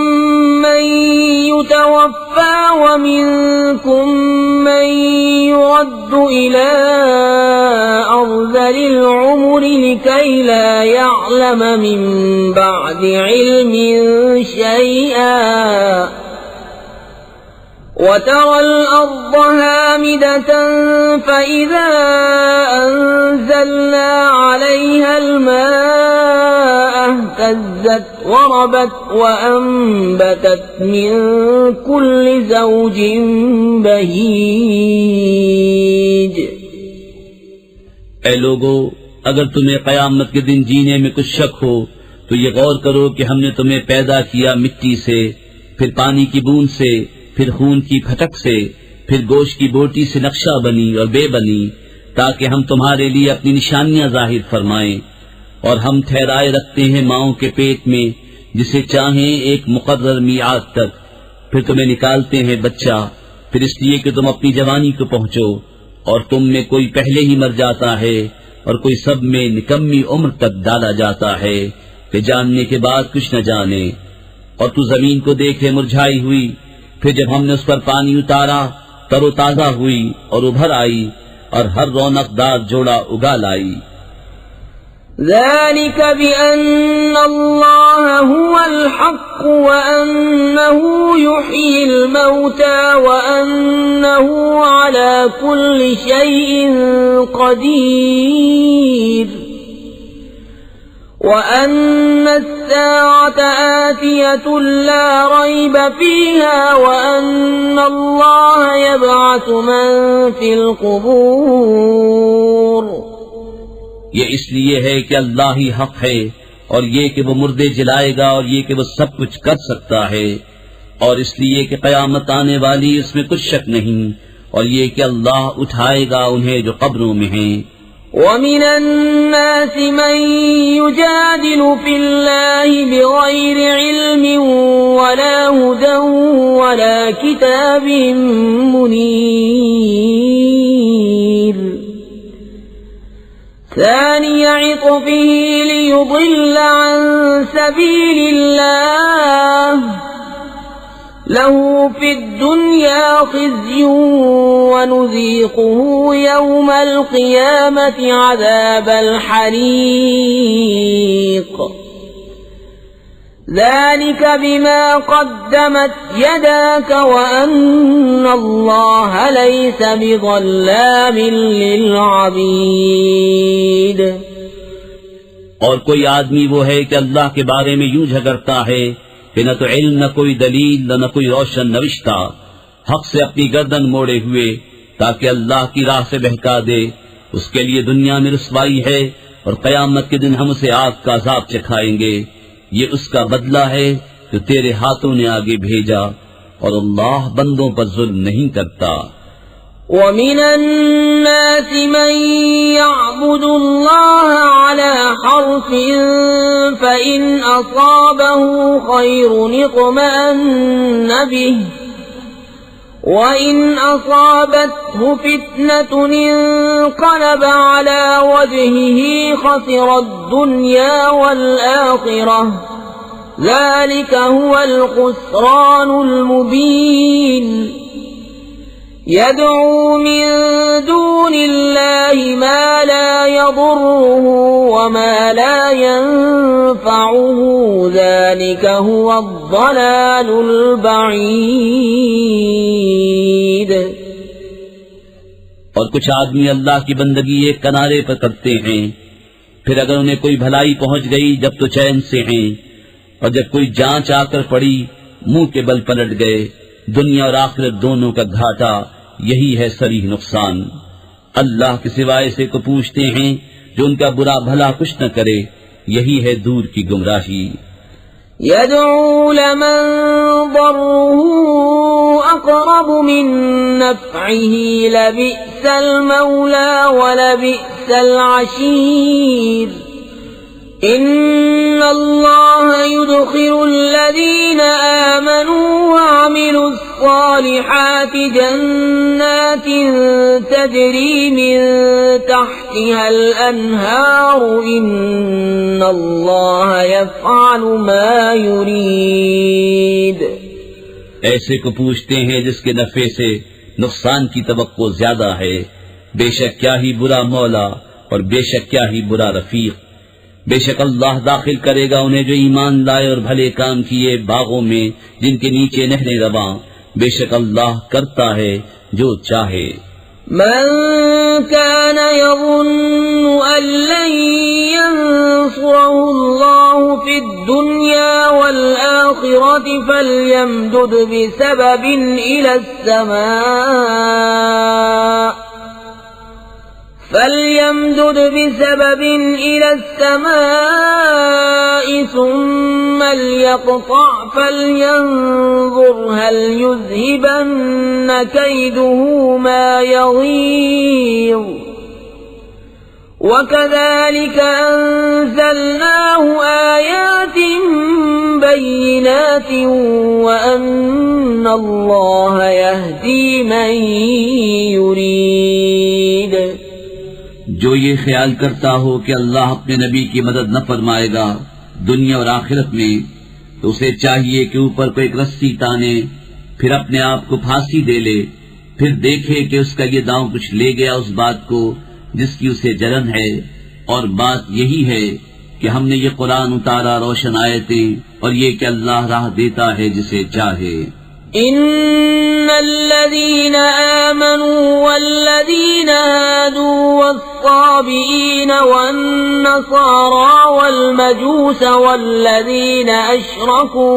من يتوفى ومنكم من يرد إلى أرذل العمر لكي لا يعلم من بعد علم شيئا وترى الأرض هامدة فإذا أنزلنا عليها الماء اهتزت وربت وأنبتت من كل زوج بهيج। ऐ लोगो, अगर तुम्हें क़यामत के दिन जीने में कुछ शक हो तो ये गौर करो कि हमने तुम्हें पैदा किया मिट्टी से, फिर पानी की बूंद से, फिर खून की फटक से, फिर गोश्त की बोटी से नक्शा बनी और बे बनी, ताकि हम तुम्हारे लिए अपनी निशानियां जाहिर फरमाएं। और हम ठहराए रखते हैं माओं के पेट में जिसे चाहें एक मुकर्रर मियाद तक, फिर तुम्हें निकालते हैं बच्चा, फिर इसलिए कि तुम अपनी जवानी को पहुंचो, और तुम में कोई पहले ही मर जाता है और कोई सब में निकम्मी उम्र तक डाला जाता है कि जानने के बाद कुछ न जाने। और तू जमीन को देखे मुरझाई हुई, फिर जब हमने उस पर पानी उतारा तरोताजा हुई और उभर आई और हर रौनकदार जोड़ा उगा लाई। ذلك بأن الله هو الحق وأنه يحيي الموتى وأنه على كل شيء قدير وأن الساعة آتية لا ريب فيها وأن الله يبعث من في القبور। ये इसलिए है कि अल्लाह ही हक है और ये कि वो मुर्दे जिलाएगा, और ये कि वो सब कुछ कर सकता है, और इसलिए कि क़यामत आने वाली, इसमें कुछ शक नहीं, और ये कि अल्लाह उठाएगा उन्हें जो कब्रों में हैं। وَمِنَ النَّاسِ مَن يُجَادِلُ فِي اللَّهِ بِغَيْرِ عِلْمٍ وَلَا هُدًى وَلَا كِتَابٍ مُنِيرٍ ثَانِيَ عِطْفِهِ لِيُضِلَّ عَن سَبِيلِ اللَّهِ له في الدنيا خزي ونذيقه يوم القيامة عذاب الحريق ذلك بما قدمت يداك وأن الله ليس بظلام للعبيد। और कोई आदमी वो है कि अल्लाह के बारे में यूं झगड़ता है कि न तो इल्म, न कोई दलील, न कोई रोशन नविश्ता, हक से अपनी गर्दन मोड़े हुए ताकि अल्लाह की राह से बहका दे। उसके लिए दुनिया में रुसवाई है और क़यामत के दिन हम उसे आग का अज़ाब चखाएंगे। ये उसका बदला है जो तेरे हाथों ने आगे भेजा, और अल्लाह बंदों पर जुल्म नहीं करता। وَمِنَ النَّاسِ مَن يَعْبُدُ اللَّهَ عَلَى حَرْفٍ فَإِنْ أَصَابَهُ خَيْرٌ اطْمَأَنَّ بِهِ وَإِنْ أَصَابَتْهُ فِتْنَةٌ انقَلَبَ عَلَى وَجْهِهِ خَسِرَ الدُّنْيَا وَالْآخِرَةَ ذَلِكَ هُوَ الْخُسْرَانُ الْمُبِينُ يدعو من دون الله ما لا يضره وما لا ينفعه ذلك هو الضلال البعيد। और कुछ आदमी अल्लाह की बंदगी एक किनारे पर करते हैं, फिर अगर उन्हें कोई भलाई पहुंच गई जब तो चैन से हैं, और जब कोई जांच आकर पड़ी मुंह के बल पलट गए। दुनिया और आखिरत दोनों का घाटा यही है सरीह नुकसान। अल्लाह के सिवाय से को पूछते हैं जो उनका बुरा भला कुछ न करे, यही है दूर की गुमराही। यदऊ लमन दर्रुहु अक़रब मिन नफ़इही लबिअसल मौला व लबिअसल अशीर। इन्न अल्लाह युदखिलुल्लज़ीन आमनू व अमिलुस्सालिहाति जन्नातिन तजरी मिन तहतिहल अनहार इन्नल्लाह यफ़अलु मा युरीद। ऐसे को पूछते हैं जिसके नफे से नुकसान की तवक्को ज्यादा है। बेशक क्या ही बुरा मौला और बेशक क्या ही बुरा रफीक। बेशक अल्लाह दाखिल करेगा उन्हें जो ईमान लाए और भले काम किए बागों में जिनके नीचे नहरें रवां। बेशक अल्लाह करता है जो चाहे। मन कान यज़ुन्नु अन लन यंसुरहु अल्लाहु फिद दुनिया वल आखिरति फलयमदुद बिसबबिन इलस السماء ثم ليقطع فلينظر هل يذهبن كيده ما يغيظ وكذلك أنزلناه آيات بينات وأن الله يهدي من يريد। जो ये ख्याल करता हो कि अल्लाह अपने नबी की मदद न फरमाएगा दुनिया और आखिरत में, तो उसे चाहिए कि ऊपर को एक रस्सी ताने, फिर अपने आप को फांसी दे ले, फिर देखे कि उसका ये दांव कुछ ले गया उस बात को जिसकी उसे जलन है। और बात यही है कि हमने ये कुरान उतारा रोशन आयतें, और ये कि अल्लाह राह देता है जिसे चाहे। इन्नल्लज़ीन आमनू वल्लज़ीन हादू वस्साबिईन वन्नसारा वल्मजूस वल्लज़ीन अशरकू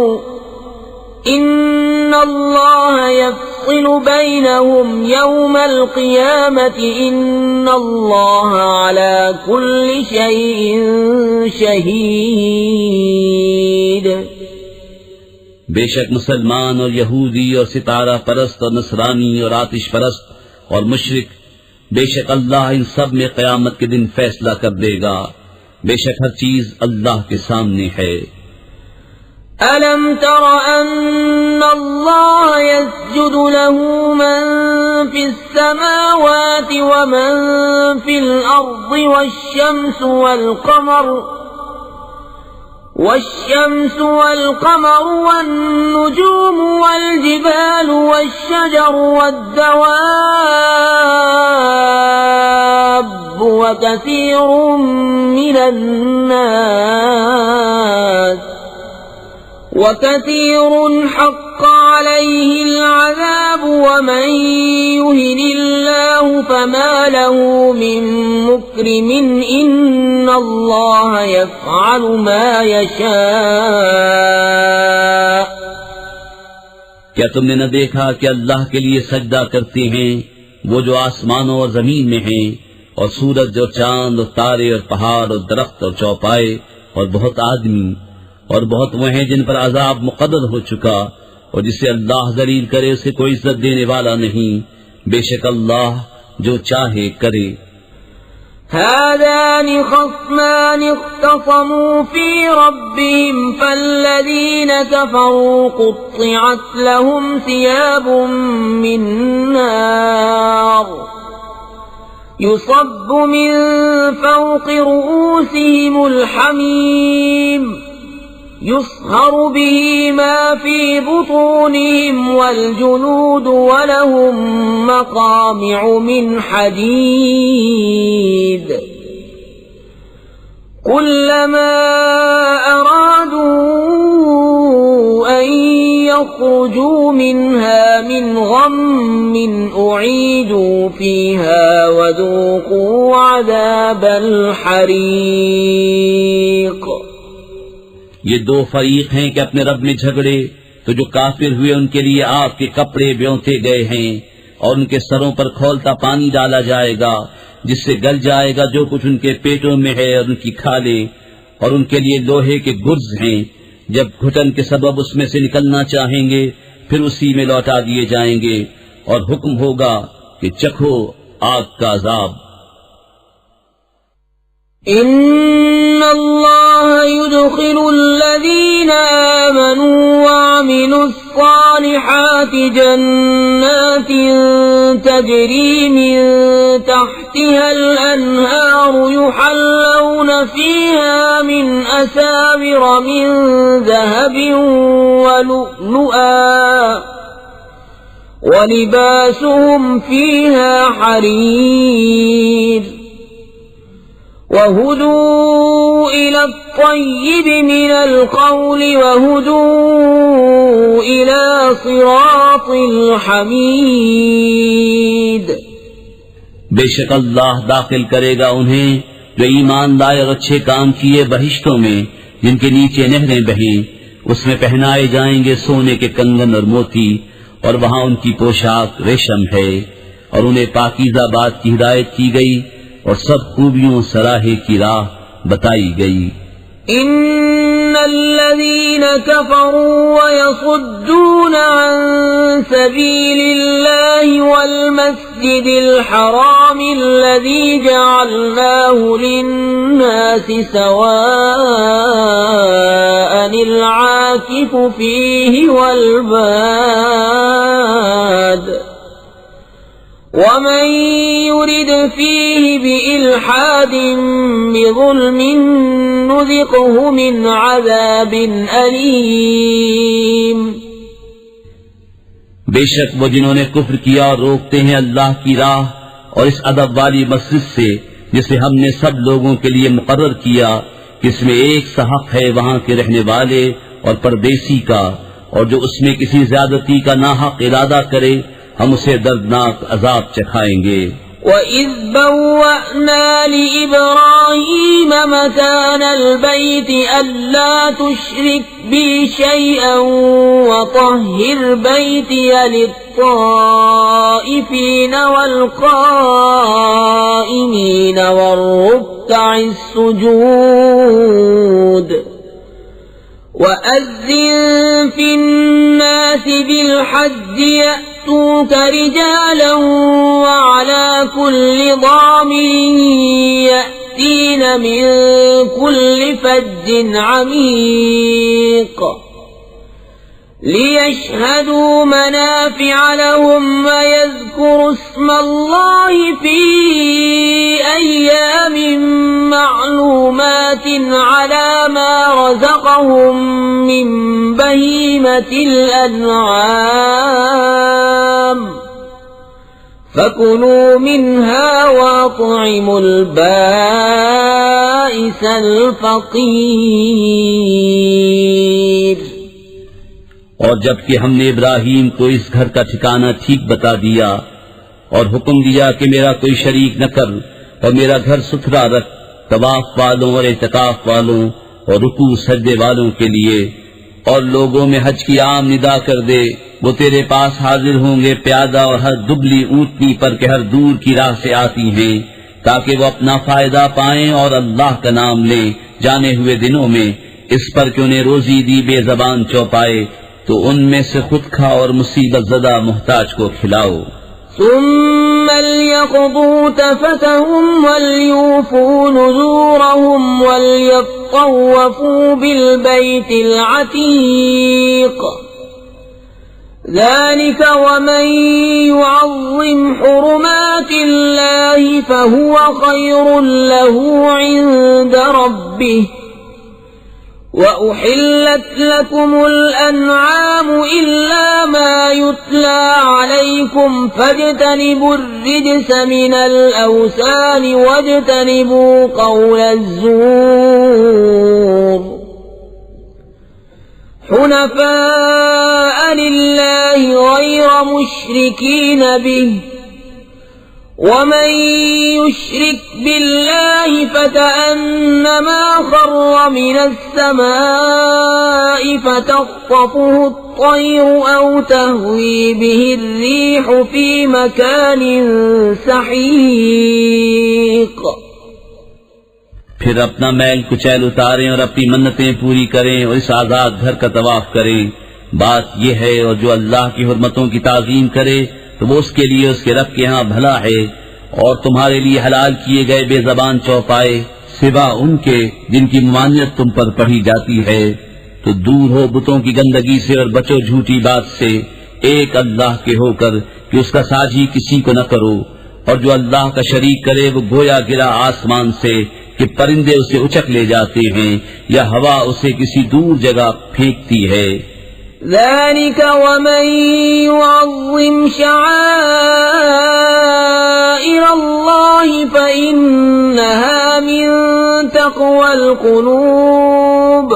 इन्नल्लाह यफ़्सिलु बैनहुम यौमल क़ियामति इन्नल्लाह अला कुल्लि शैइन शहीद। बेशक मुसलमान और यहूदी और सितारा परस्त और नसरानी और आतिश परस्त और मुशरिक, बेशक अल्लाह इन सब में क़यामत के दिन फैसला कर देगा। बेशक हर चीज अल्लाह के सामने है। अलम तर अन्नल्लाह यस्जुदु लहू मन फिस समावाति व मन फिल अर्दि والشمس والقمر والنجوم والجبال والشجر والدواب وكثير حق عليه العذاب ومن يهن الله فما له من مكرم إن الله يفعل ما يشاء। क्या तुमने न देखा कि अल्लाह के लिए सजदा करते हैं वो जो आसमानों और जमीन में हैं, और सूरज और चांद और तारे और पहाड़ और दरख्त और चौपाए और बहुत आदमी, और बहुत वो हैं जिन पर अजाब मुक़द्दर हो चुका, और जिसे अल्लाह ज़लील करे उसे कोई इज्जत देने वाला नहीं। बेशक अल्लाह जो चाहे करे। हाज़ानि ख़स्मानि इख़्तसमू फ़ी रब्बिहिम फ़ल्लज़ीन कफ़रू क़ुत्तिअत लहुम सियाबुम मिन नार युसब्बु मिन फ़ौक़ि रुऊसिहिमुल हमीम युस्हर बिही मा फी बुतूनिहिम वल जुलूद वलहुम मक़ामिअु मिन हदीद कुल्लमा अरादू अन यख़्रुजू मिन्हा मिन गम्मिन उईदू फ़ीहा वज़ूक़ू अज़ाबल हरीक़। ये दो फरीक हैं कि अपने रब में झगड़े, तो जो काफिर हुए उनके लिए आग के कपड़े ब्योंते गए हैं, और उनके सरों पर खौलता पानी डाला जाएगा जिससे गल जाएगा जो कुछ उनके पेटों में है और उनकी खाले, और उनके लिए लोहे के गुर्ज हैं। जब घुटन के सबब उसमें से निकलना चाहेंगे फिर उसी में लौटा दिए जाएंगे, और हुक्म होगा कि चखो आग का अजाब। इन्नल्लाह युदखिलुल्लज़ीना आमनू वअमिलुस्सालिहाति जन्नातिन तजरी मिन तहतिहल अन्हारु युहल्लौना फ़ीहा मिन असाविर मिन ज़हबिन व लुअलुआ वलिबासुहुम फ़ीहा हरीर वहुदू इला त्तय्यिब मिनल क़ौलि वहुदू इला सिरातिल हमीद। बेशक अल्लाह दाखिल करेगा उन्हें जो ईमान लाए और अच्छे काम किए बहिश्तों में, जिनके नीचे नहरें बहें, उसमें पहनाए जाएंगे सोने के कंगन और मोती, और वहाँ उनकी पोशाक रेशम है, और उन्हें पाकीज़ा बात की हिदायत की गई और सब खूबियों सराहे की राह बताई गई। इन्नल्लज़ीन कफ़रू व यसुद्दून अन सबीलिल्लाहि वल मस्जिदिल हरामिल्लज़ी जअलनाहु लिन्नासि सवाअनिल आकिफु फ़ीहि वल बाद वमन युरिद फ़ीहि बिइल्हादिन बिज़ुल्मिन नुज़िक़हु मिन अज़ाबिन अलीम। बेशक वो जिन्होंने कुफ्र किया और रोकते हैं अल्लाह की राह और इस अदब वाली मस्जिद से जिसे हमने सब लोगों के लिए मुकर्रर किया, इसमें एक सा हक है वहाँ के रहने वाले और परदेसी का, और जो उसमें किसी ज्यादती का नाहक इरादा करे हम उसे दर्दनाक अजाब चखाएंगे। वइज़ बव्वअना लिइब्राहीम مكان البيت ألا تشرك بي شيئا وطهر بيتي للطائفين والقائمين والركع السجود وأذن في الناس بالحج يأتوك رجالا وعلى كل ضامر يأتين من كل فج عميق ليشهدوا منافع لهم ويذكروا اسم الله في أيام معلومات على ما رزقهم من بهيمة الأنعام فكلوا منها وأطعموا البائس الفقير. और जबकि हमने इब्राहीम को इस घर का ठिकाना ठीक बता दिया और हुक्म दिया कि मेरा कोई शरीक न कर और मेरा घर सुथरा रख तवाफ वालों और इत्काफ वालों और रुकू सजदे वालों के लिए, और लोगों में हज की आम निदा कर दे, वो तेरे पास हाजिर होंगे प्यादा और हर दुबली ऊंटनी पर के हर दूर की राह से आती हैं, ताकि वो अपना फायदा पाएं और अल्लाह का नाम लें जाने हुए दिनों में, इस पर कि उन्हें रोजी दी बेजबान चौपाए, तो उनमें से खुद खा और मुसीबत ज़दा मुहताज को खिलाओ। ثم ليقضوا تفتهم وليوفوا نذورهم وليطوفوا بالبيت العتيق ذلك ومن يعظم حرمات الله فهو خير له عند ربه وأحلت لكم الأنعام إلا ما يتلى عليكم فاجتنبوا الرجس من الأوثان واجتنبوا قول الزور حنفاء لله غير مشركين به ومن يشرك بالله فكأنما خر من السماء فتخطفه الطير أو تهوي به الريح في مكان سحيق. फिर अपना मैल कुचैल उतारें और अपनी मन्नतें पूरी करें और इस आजाद घर का तवाफ करें. बात यह है, और जो अल्लाह की हुर्मतों की ताज़ीम करे तो वो उसके लिए उसके रब के यहाँ भला है. और तुम्हारे लिए हलाल किए गए बेजबान चौपाए सिवा उनके जिनकी ममानियत तुम पर पढ़ी जाती है, तो दूर हो बुतों की गंदगी से और बचो झूठी बात से, एक अल्लाह के होकर कि उसका साझी किसी को न करो. और जो अल्लाह का शरीक करे वो गोया गिरा आसमान से कि परिंदे उसे उचक ले जाते हैं या हवा उसे किसी दूर जगह फेंकती है. ذلك ومن يعظم شعائر الله فإنها من تقوى القلوب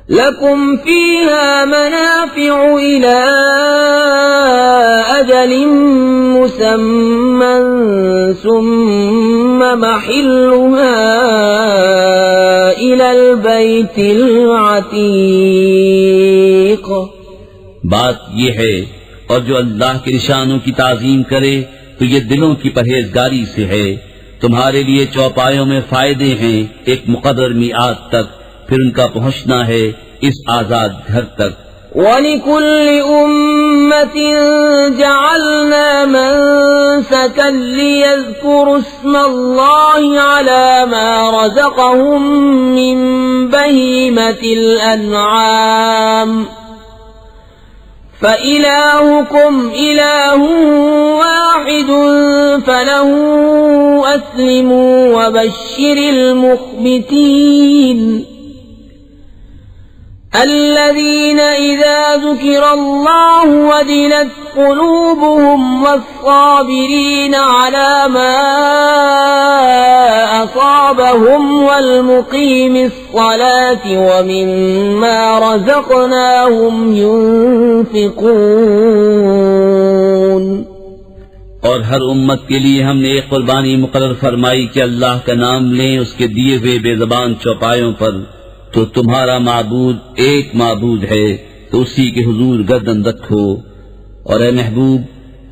لكم فيها منافع إلى أجل مسمى ثم محلها إلى البيت العتيق. बात ये है, और जो अल्लाह के निशानों की ताजीम करे तो ये दिलों की परहेजगारी से है. तुम्हारे लिए चौपायों में फायदे हैं एक मुक़र्रर मिआद तक, फिर उनका पहुंचना है इस आजाद घर तक. وَلِكُلِّ أُمَّةٍ جَعَلْنَا مَنسَكًا لِيَذْكُرُوا اسْمَ اللَّهِ عَلَى مَا رَزَقَهُم مِّن بَهِيمَةِ الْأَنْعَامِ فَإِلَٰهُكُمْ إِلَٰهٌ وَاحِدٌ فَلَهُ أَسْلِمُوا وَبَشِّرِ الْمُخْبِتِينَ الذين إذا ذكر الله وجلت قلوبهم والصابرين على ما أصابهم والمقيم الصلاة ومما رزقناهم ينفقون. और हर उम्मत के लिए हमने एक कुर्बानी मुकर्रर फरमाई कि अल्लाह का नाम लें उसके दिए हुए बेज़बान चौपायों पर, तो तुम्हारा माबूद एक माबूद है, तो उसी के हुजूर गर्दन रखो। और ए महबूब,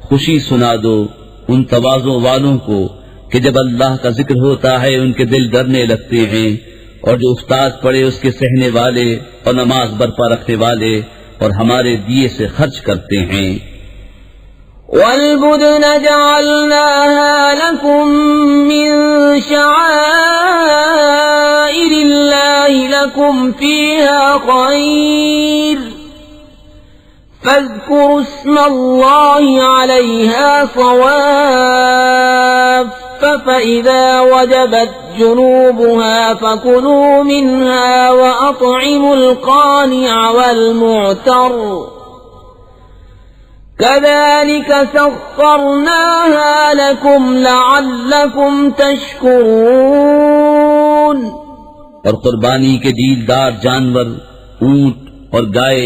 खुशी सुना दो उन तवाज़ो वालों को कि जब अल्लाह का जिक्र होता है उनके दिल डरने लगते हैं, और जो उस्ताद पड़े उसके सहने वाले और नमाज बरपा रखने वाले और हमारे दिए से खर्च करते हैं। वल्बुदन जअलनाहा लकुम मिन शआइरिल्लाहि लकुम फीहा खैर फज़्कुरु इस्मल्लाहि अलैहा सवाफ़ फ़इज़ा वजबत जुनूबुहा फकुलू मिन्हा वअत्इमुल क़ानिअ वल मुअतर कज़ालिक सख़्ख़रनाहा लकुम लअल्लकुम तशकुरून। और कुर्बानी के दीलदार जानवर, ऊंट और गाय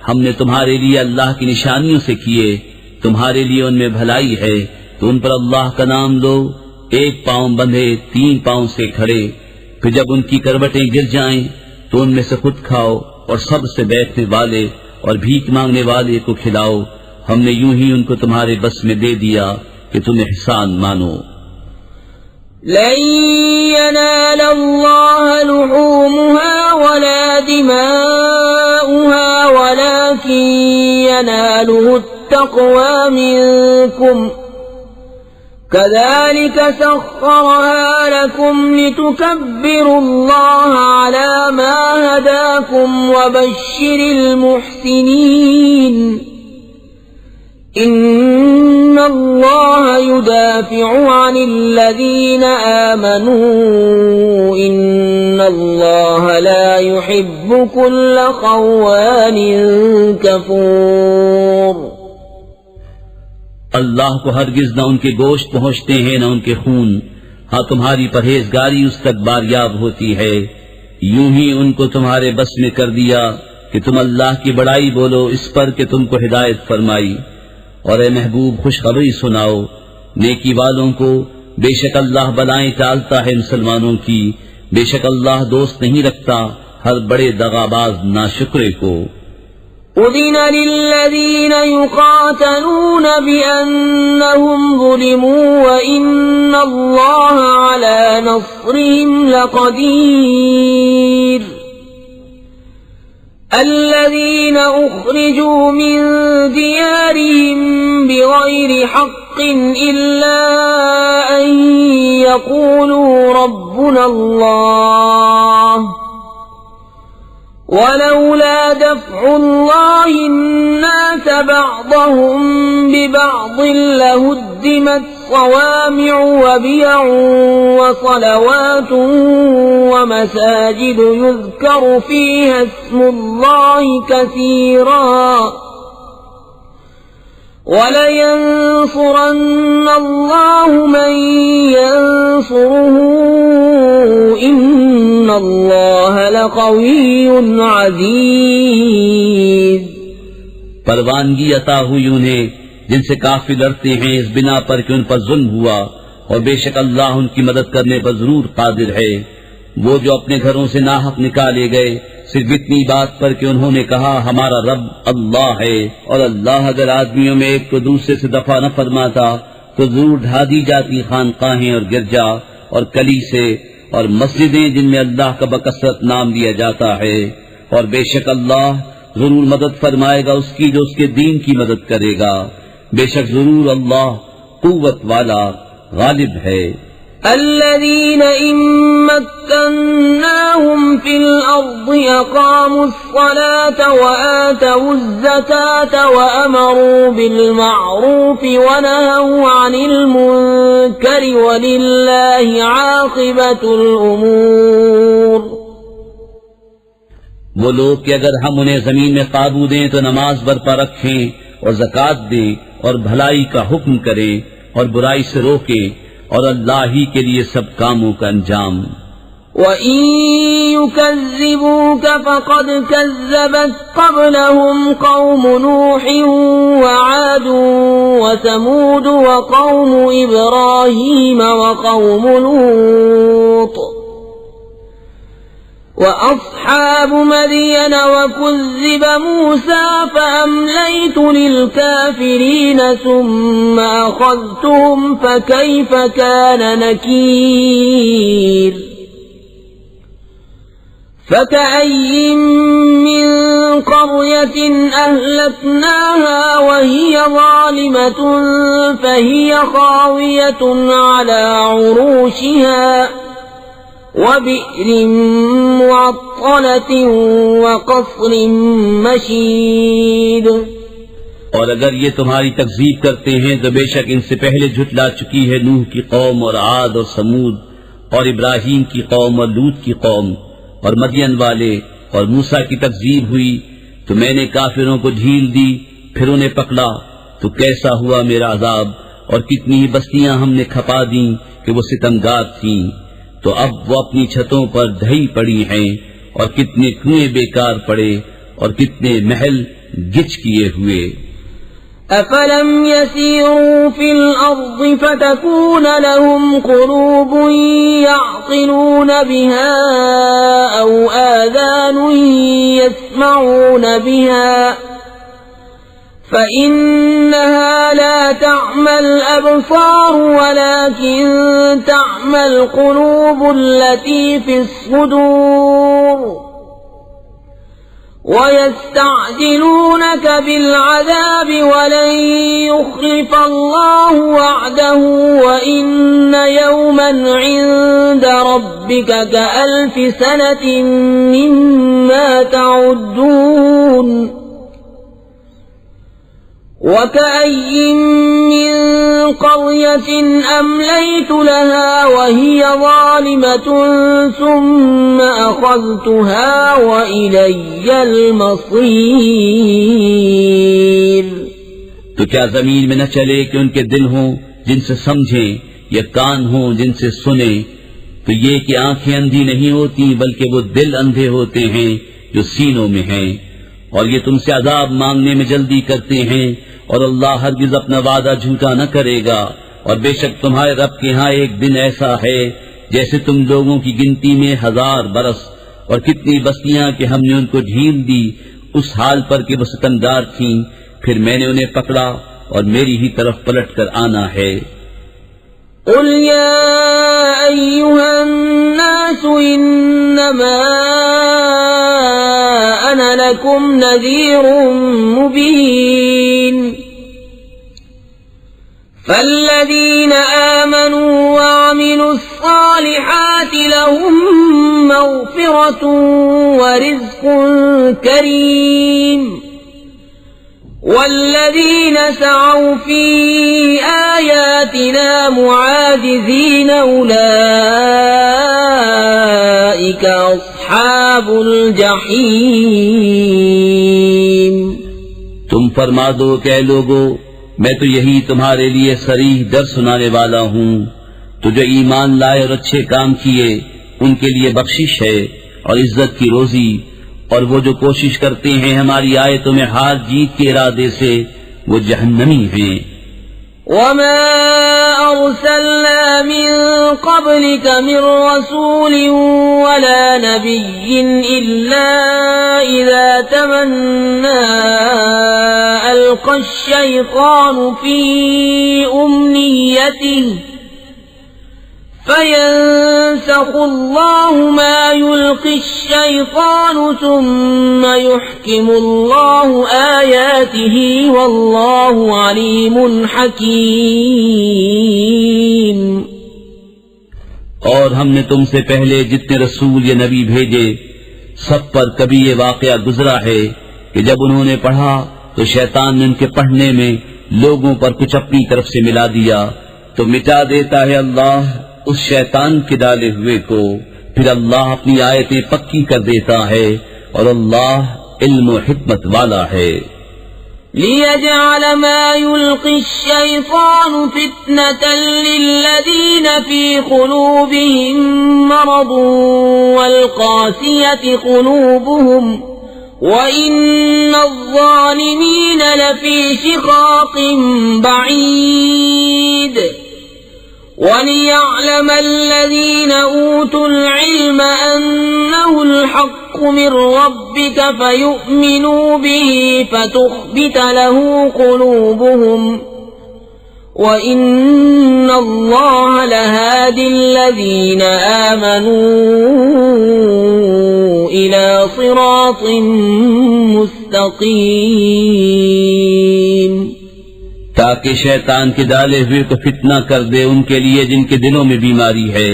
हमने तुम्हारे लिए अल्लाह की निशानियों से किए, तुम्हारे लिए उनमें भलाई है, तो उन पर अल्लाह का नाम लो, एक पांव बंधे 3 पांव से खड़े। फिर जब उनकी करवटें गिर जाएं तो उनमें से खुद खाओ और सबसे बैठने वाले और भीख मांगने वाले को खिलाओ। हमने यूं ही उनको तुम्हारे बस में दे दिया कि तुम एहसान मानो। लन यनालल्लाह लुहूमुहा वला दिमाउहा वलाकिन यनालुहु अत्तक़वा मिनकुम कज़ालिक सख़्ख़रहा लकुम लितुकब्बिरुल्लाह अला मा हदाकुम वबश्शिरिल मुहसिनीन। इन्नल्लाह युदाफ़िउ अनिल्लज़ीन आमनू इन्नल्लाह ला युहिब्बु कुल्ल ख़व्वानिन कफ़ूर। अल्लाह को हरगिज न उनके गोश्त पहुँचते हैं न उनके खून, हाँ तुम्हारी परहेजगारी उस तक बारियाब होती है। यूं ही उनको तुम्हारे बस में कर दिया कि तुम अल्लाह की बड़ाई बोलो इस पर कि तुमको हिदायत फरमाई। और ए महबूब, खुशखबरी सुनाओ नेकी वालों को, बेशक अल्लाह बलाएं टालता है मुसलमानों की, बेशक अल्लाह दोस्त नहीं रखता हर बड़े दगाबाज नाशुक्रे को। उज़िन लिल्लज़ीन युक़ातलून बिअन्नहुम ज़ुलिमू व इन्नल्लाह अला नस्रिहिम लक़दीर। الذين أخرجوا من ديارهم بغير حق إلا أن يقولوا ربنا الله ولولا دفع الله الناس بعضهم ببعض لهدمت صوامع وبيع وصلوات ومساجد يذكر فيها اسم الله كثيرا ولينصرن الله من ينصره إن الله لقوي عزيز। परवानगी अता हुई उन्हें जिनसे काफी लड़ते हैं इस बिना पर कि उन पर जुल्म हुआ, और बेशक अल्लाह उनकी मदद करने पर जरूर कादिर है। वो जो अपने घरों से नाहक निकाले गए सिर्फ इतनी बात पर कि उन्होंने कहा हमारा रब अल्लाह है, और अल्लाह अगर आदमियों में एक को दूसरे से दफा न फरमाता तो जरूर ढा दी जाती खानकाहें और गिरजा और कलीसे और मस्जिदें जिनमें अल्लाह का बकसरत नाम लिया जाता है। और बेशक अल्लाह जरूर मदद फरमाएगा उसकी जो उसके दीन की मदद करेगा। बेशक जरूर अल्लाह कुव्वत वाला गालिब है। الذين إن مكناهم في الأرض أقاموا الصلاة وآتوا الزكاة وأمروا بالمعروف ونهوا عن المنكر ولله عاقبة الأمور। वो लोग कि अगर हम उन्हें जमीन में काबू दें तो नमाज बरपा रखें और ज़कात दें और भलाई का हुक्म करें और बुराई से रोकें, और अल्लाह ही के लिए सब कामों का अंजाम। وإن يكذبوك فقد كذبت قبلهم قوم نوح وعاد وثمود وقوم إبراهيم وقوم لوط وأصحاب مدين وكذب موسى فأمليت للكافرين ثم أخذتهم فكيف كان نكير فكأي من قرية أهلكناها وهي ظالمة فهي خاوية على عروشها وبئر معطلة وقصر مشيد। और अगर ये तुम्हारी तकजीब करते हैं तो बेशक इनसे पहले झुटला चुकी है नूह की कौम और आद और समूद और इब्राहीम की कौम और लूत की कौम और मदियन वाले, और मूसा की तकजीब हुई तो मैंने काफिरों को झील दी, फिर उन्हें पकड़ा तो कैसा हुआ मेरा अजाब, और कितनी ही बस्तियां हमने खपा दी कि वो सितमगार थीं, तो अब वो अपनी छतों पर ढही पड़ी हैं, और कितने कुएं बेकार पड़े और कितने महल गिच किए हुए। अफलम यसीरू फिल अर्ज़ि फतकून लहुम क़ुलूबुन यअक़िलून बिहा औ आज़ानुन यस्मऊन बिहा फइन्नहा ला तअमल अबसार वलाकिन तअमल क़ुलूबुल लती फिस सुदूर ويستعجلونك بالعذاب ولن يخلف الله وعده وإن يوما عند ربك كألف سنة مما تعدون وكأي من قرية أمليت لها وهي ظالمة ثم أخذتها وإلي المصير। तो क्या जमीन में न चले कि उनके दिल हों जिनसे समझें या कान हों जिनसे सुने, तो ये कि आंखें अंधी नहीं होती बल्कि वो दिल अंधे होते हैं जो सीनों में हैं, और ये तुमसे अजाब मांगने में जल्दी करते हैं, और अल्लाह हरगिज अपना वादा झूठा न करेगा। और बेशक तुम्हारे रब के यहाँ एक दिन ऐसा है जैसे तुम लोगों की गिनती में 1000 बरस, और कितनी बस्तियां कि हमने उनको झील दी उस हाल पर कि वो सितमगार थीं, फिर मैंने उन्हें पकड़ा और मेरी ही तरफ पलट कर आना है। क़ुल या अय्युहन नास इन्नमा अना लकुम नज़ीरुम मुबीन फल्लज़ीन आमनू वअमिलु स्सालिहात लहुम मग़फ़िरतुन व रिज़्क़ुन करीम वल्लज़ीन सअव फी आयातिना मुआजिज़ीन उलाइका अस्हाबुल जहीम। तुम फरमा दो कि लोगो, मैं तो यही तुम्हारे लिए सरीह डर सुनाने वाला हूँ। तो जो ईमान लाए और अच्छे काम किए उनके लिए बख्शिश है और इज्जत की रोजी, और वो जो कोशिश करते हैं हमारी आयतों में हार जीत के इरादे से वो जहन्नमी हैं। वमा अरसलना मिन क़ब्लिक मिन रसूलिन वला नबिय्यिन इल्ला इज़ा तमन्ना अल्क़ा अश-शैतानु फी उम्नियतिही फयंसखु अल्लाहु मा युल्क़ि अश-शैतानु थुम्मा युहकिमु अल्लाहु आयातिही वल्लाहु अलीमुन हकीम। और हमने तुमसे पहले जितने रसूल या नबी भेजे सब पर कभी ये वाक़या गुजरा है कि जब उन्होंने पढ़ा तो शैतान ने उनके पढ़ने में लोगों पर कुछ अपनी तरफ से मिला दिया, तो मिटा देता है अल्लाह उस शैतान के डाले हुए को, फिर अल्लाह अपनी आयतें पक्की कर देता है और अल्लाह इल्म और हिकमत वाला है। ليجعل ما يلقي الشيطان فتنة للذين في قلوبهم مرض والقاسية قلوبهم وإن الظالمين لفي شقاق بعيد وليعلم الذين أوتوا العلم أنه الحق من ربك فيؤمنوا به فتخبت له قلوبهم وإن الله لهادي الذين آمنوا إلى صراط مستقيم ताकि शैतान के डाले हुए को फितना कर दे उनके लिए जिनके दिलों में बीमारी है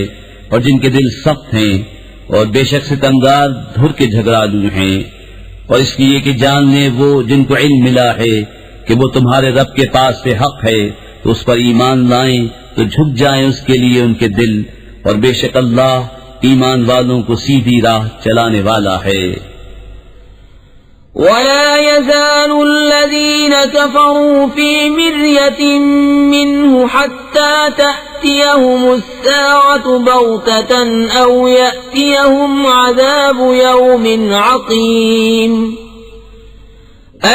और जिनके दिल सख्त हैं और बेशक सितमगार धुर के झगड़ालू हैं और इसलिए कि जान ले वो जिनको इल्म मिला है कि वो तुम्हारे रब के पास से हक है तो उस पर ईमान लाएं तो झुक जाएं उसके लिए उनके दिल और बेशक अल्लाह ईमान वालों को सीधी राह चलाने वाला है। ولا يزال الذين كفروا في مرية منه حتى تأتيهم الساعة بغتة أو يأتيهم عذاب يوم عقيم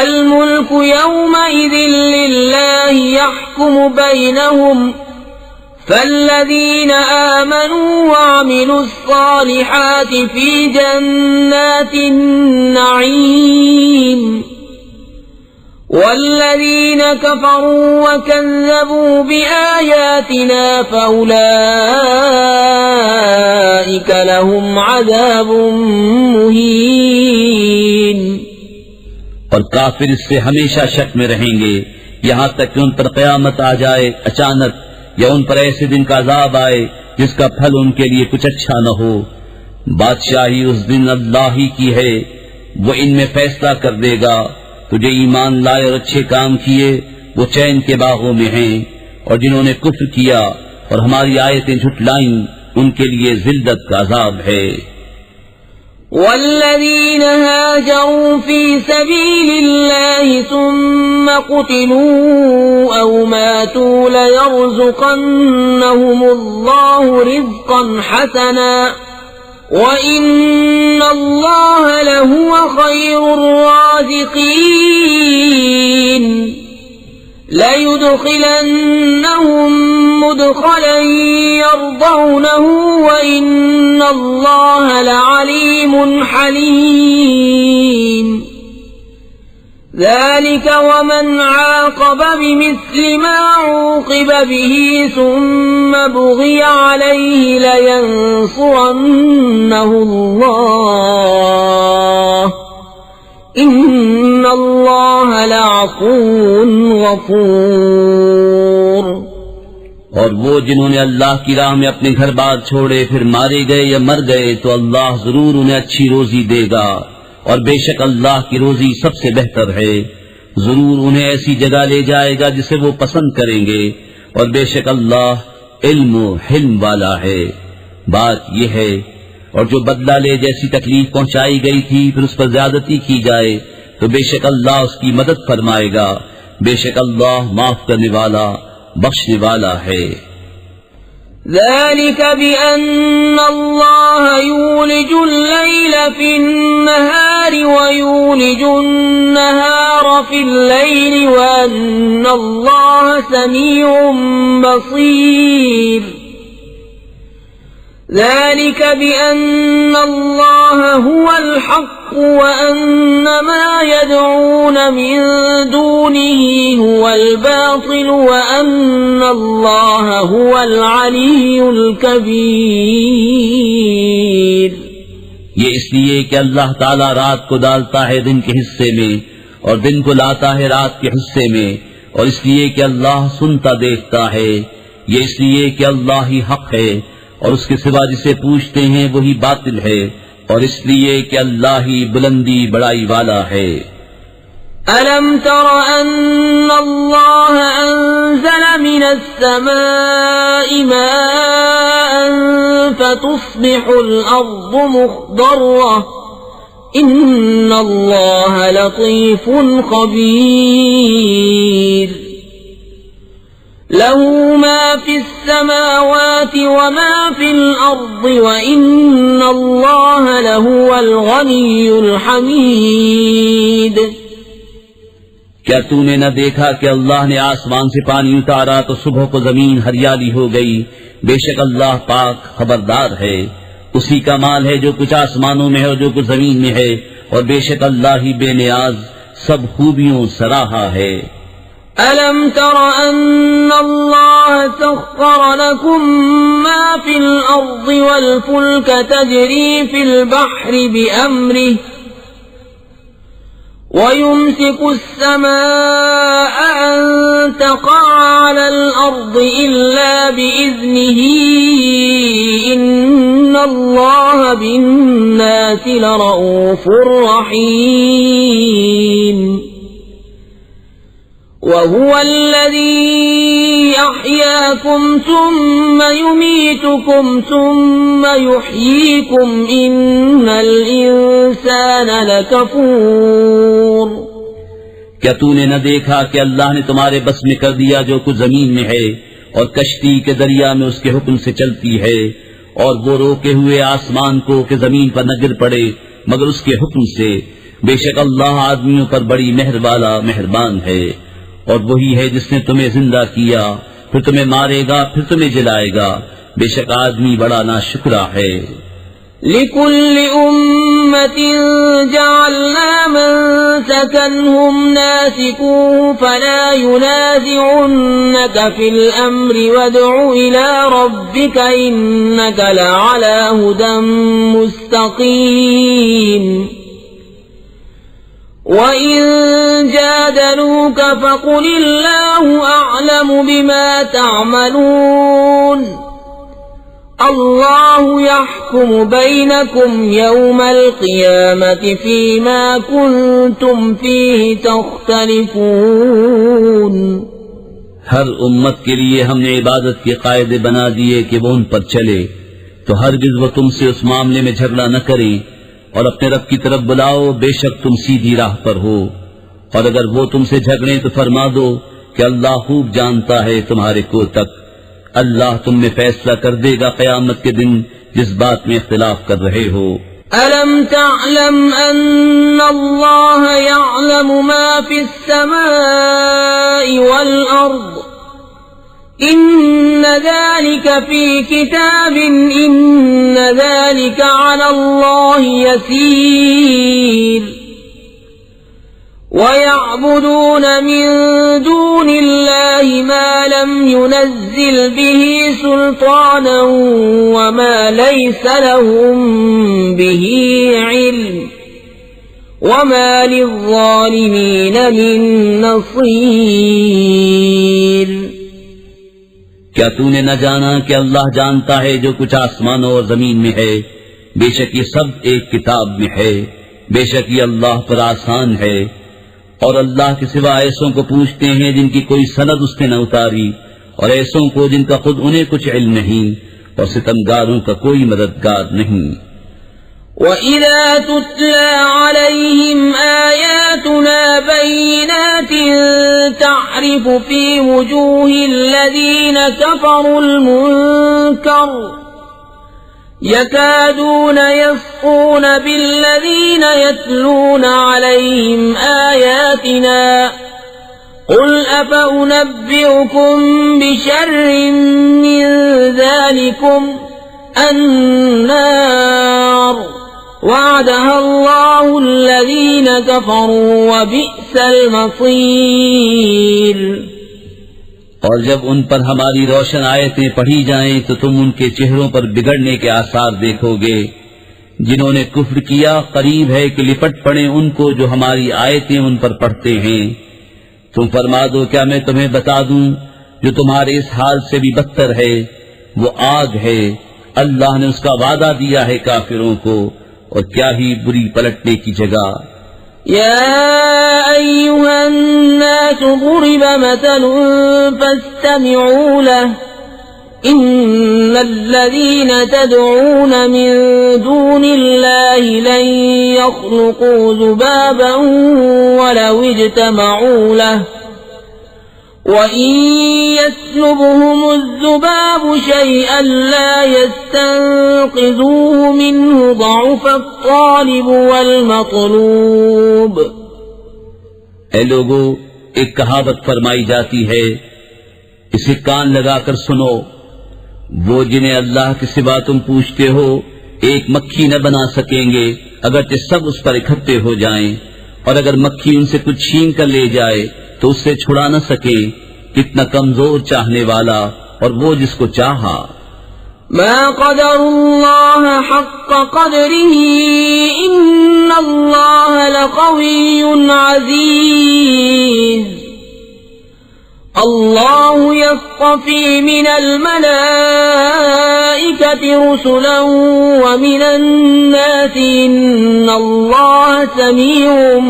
الملك يومئذ لله يحكم بينهم فالذين آمنوا وعملوا الصالحات في جنات النعيم والذين كفروا وكذبوا بآياتنا فأولئك لهم عذاب مهين। और काफिर इससे हमेशा शक में रहेंगे यहाँ तक कि उन पर क़यामत आ जाए अचानक या उन पर ऐसे दिन का अजाब आए जिसका फल उनके लिए कुछ अच्छा न हो। बादशाही उस दिन अल्लाह ही की है, वो इनमें फैसला कर देगा। तुझे ईमान लाए और अच्छे काम किए वो चैन के बागों में हैं और जिन्होंने कुफ्र किया और हमारी आयतें झुटलाईं उनके लिए जिल्लत का अजाब है। والذين هاجروا في سبيل الله ثم قتلوا أو ماتوا ليرزقنهم الله رزقا حسنا وإن الله لهو خير الرازقين ليدخلنهم مدخلا يرضونه وإن الله لعليم حليم ذلك ومن عاقب بمثل ما عوقب به ثم بغي عليه لينصرنه الله إن الله لعفو غفور। और वो जिन्होंने अल्लाह की राह में अपने घर बार छोड़े फिर मारे गए या मर गए तो अल्लाह जरूर उन्हें अच्छी रोजी देगा और बेशक अल्लाह की रोजी सबसे बेहतर है। जरूर उन्हें ऐसी जगह ले जाएगा जिसे वो पसंद करेंगे और बेशक अल्लाह इल्म हिल्म वाला है। बात यह है और जो बदला ले जैसी तकलीफ पहुंचाई गई थी फिर उस पर ज्यादती की जाए तो बेशक अल्लाह उसकी मदद फरमाएगा। बेशक अल्लाह माफ करने वाला बख्शने वाला है। ذلك بأن الله يولج الليل في النهار ويولج النهار في الليل وأن الله سميع بصير ذلك بأن الله هو الحق وأن ما يدعون من دونه هو الباطل وأن الله هو العلي الكبير। ये इसलिए कि अल्लाह ताला रात को डालता है दिन के हिस्से में और दिन को लाता है रात के हिस्से में और इसलिए कि अल्लाह सुनता देखता है। ये इसलिए कि अल्लाह ही हक है और उसके सिवा जिसे पूछते हैं वही बातिल है और इसलिए कि अल्लाह ही बुलंदी बड़ाई वाला है। ألم تر أن الله أنزل من السماء ماء فتصبح الأرض مخضرة इन्नल्लाह लतीफुन खबीर लहू मा फिस समावाति व मा फिल अर्दि व इन्नल्लाह लहुवल गनियुल हमीद। क्या तूने न देखा कि अल्लाह ने आसमान से पानी उतारा तो सुबह को जमीन हरियाली हो गई। बेशक अल्लाह पाक खबरदार है। उसी का माल है जो कुछ आसमानों में है और जो कुछ जमीन में है, और बेशक अल्लाह ही बेनियाज सब खूबियों सराहा है। अलम तर अन्नल्लाह सख्खर लकुम मा फिल अर्दि वल फुल्क तजरी फिल बहरि बिअम्रिहि वयुम्सिकु अस्समाअ अन तक़अ अलल अर्दि इल्ला बिइज़्निहि इन्नल्लाह बिन्नासि लरऊफ़ुर रहीम। वहुव अल्लज़ी अह्याकुम सुम्मा युमीतुकुम सुम्मा युह्यीकुम इन्नल इंसान लकफूर। क्या तूने न देखा कि अल्लाह ने तुम्हारे बस में कर दिया जो कुछ जमीन में है, और कश्ती के दरिया में उसके हुक्म से चलती है, और वो रोके हुए आसमान को कि जमीन पर न गिर पड़े मगर उसके हुक्म से। बेशक अल्लाह आदमियों पर बड़ी मेहरबाला मेहरबान है। और वही है जिसने तुम्हें जिंदा किया, फिर तुम्हें मारेगा, फिर तुम्हें जिलाएगा। बेशक आदमी बड़ा नाशुक्रा है। लिकुल्लि उम्मतिन जअलना मनसकनहुम नासिकूहु फला युनाज़िउन्नक फिल अम्रि वद्उ इला रब्बिक इन्नक लअला हुदन मुस्तक़ीम। वइन जादलूक फकुलिल्लाहु अअलमु बिमा तअमलून। अल्लाहु यहकुमु बैनकुम यौमल क़ियामति फ़ीमा कुन्तुम फ़ीहि तख्तलिफ़ून। हर उम्मत के लिए हमने इबादत के कायदे बना दिए कि वो उन पर चले, तो हरगिज़ वो तुमसे उस मामले में झगड़ा न करें, और अपने रब की तरफ बुलाओ, बेशक तुम सीधी राह पर हो। और अगर वो तुमसे झगड़े तो फरमा दो कि अल्लाह खूब जानता है तुम्हारे को तक। अल्लाह तुम में फैसला कर देगा क़यामत के दिन जिस बात में इख्तिलाफ कर रहे हो। अलम तअलम अन्नल्लाह यअलमु मा फिस समाइ वल अर्द इन्न ज़ालिका फ़ी किताबिन इन्न ज़ालिका अलल्लाहि यसीर। वयअबुदून मिन दूनिल्लाहि मा लम युनज़्ज़िल बिही सुल्तानन वमा लैसा लहुम बिही इल्म वमा लिज़्ज़ालिमीन मिन नसीर। क्या तूने न जाना कि अल्लाह जानता है जो कुछ आसमानों और जमीन में है। बेशक ये सब एक किताब में है। बेशक ये अल्लाह पर आसान है। और अल्लाह के सिवा ऐसों को पूछते हैं जिनकी कोई सनद उसने न उतारी, और ऐसों को जिनका खुद उन्हें कुछ इल्म नहीं, और सितमगारों का कोई मददगार नहीं। वइज़ा तुतला अलैहिम आयातुना बय्यिनातिन तअरिफु फी वुजूहिल्लज़ीना कफ़रुल मुनकर यकादून यस्क़ून बिल्लज़ीन यत्लून अलैहिम आयातिना क़ुल अफ़उनब्बिउकुम बिशर्रिन मिन ज़ालिकुम अन्नार वअदहा अल्लाहु अल्लज़ीन कफ़रू वबिअसल मसीर। और जब उन पर हमारी रोशन आयतें पढ़ी जाएं तो तुम उनके चेहरों पर बिगड़ने के आसार देखोगे। जिन्होंने कुफ्र किया करीब है कि लिपट पड़े उनको जो हमारी आयतें उन पर पढ़ते हैं। तुम फरमा दो, क्या मैं तुम्हें बता दूं जो तुम्हारे इस हाल से भी बदतर है? वो आग है। अल्लाह ने उसका वादा दिया है काफिरों को, और क्या ही बुरी पलटने की जगह। या अय्युहन नास ضُرِبَ मसलुन फस्तमिऊ लह इन्नल्लज़ीन तदऊन मिन दूनिल्लाहि लन यख्लुकू ज़ुबाबन वलौ इज्तमऊ लहु वइन यस्लुबहुमु ज़ुबाबु शयअन ला यस्तंक़िज़ूहु मिन्हु ज़अफ़ वल मतलूब। ऐ लोगो, एक कहावत फरमाई जाती है, इसे कान लगाकर सुनो। वो जिन्हें अल्लाह के सिवा तुम पूछते हो एक मक्खी न बना सकेंगे अगरचे सब उस पर इकट्ठे हो जाएं, और अगर मक्खी उनसे कुछ छीन कर ले जाए तो उससे छुड़ा न सके। कितना कमजोर चाहने वाला और वो जिसको चाहा। मा क़दरुल्लाह हक़्क़ क़द्रिही इन्नल्लाह लक़विय्युन अज़ीज़। अल्लाहु यस्तफ़ी मिनल मलाइकति रुसुलन व मिनन नासि इन्नल्लाह समीउन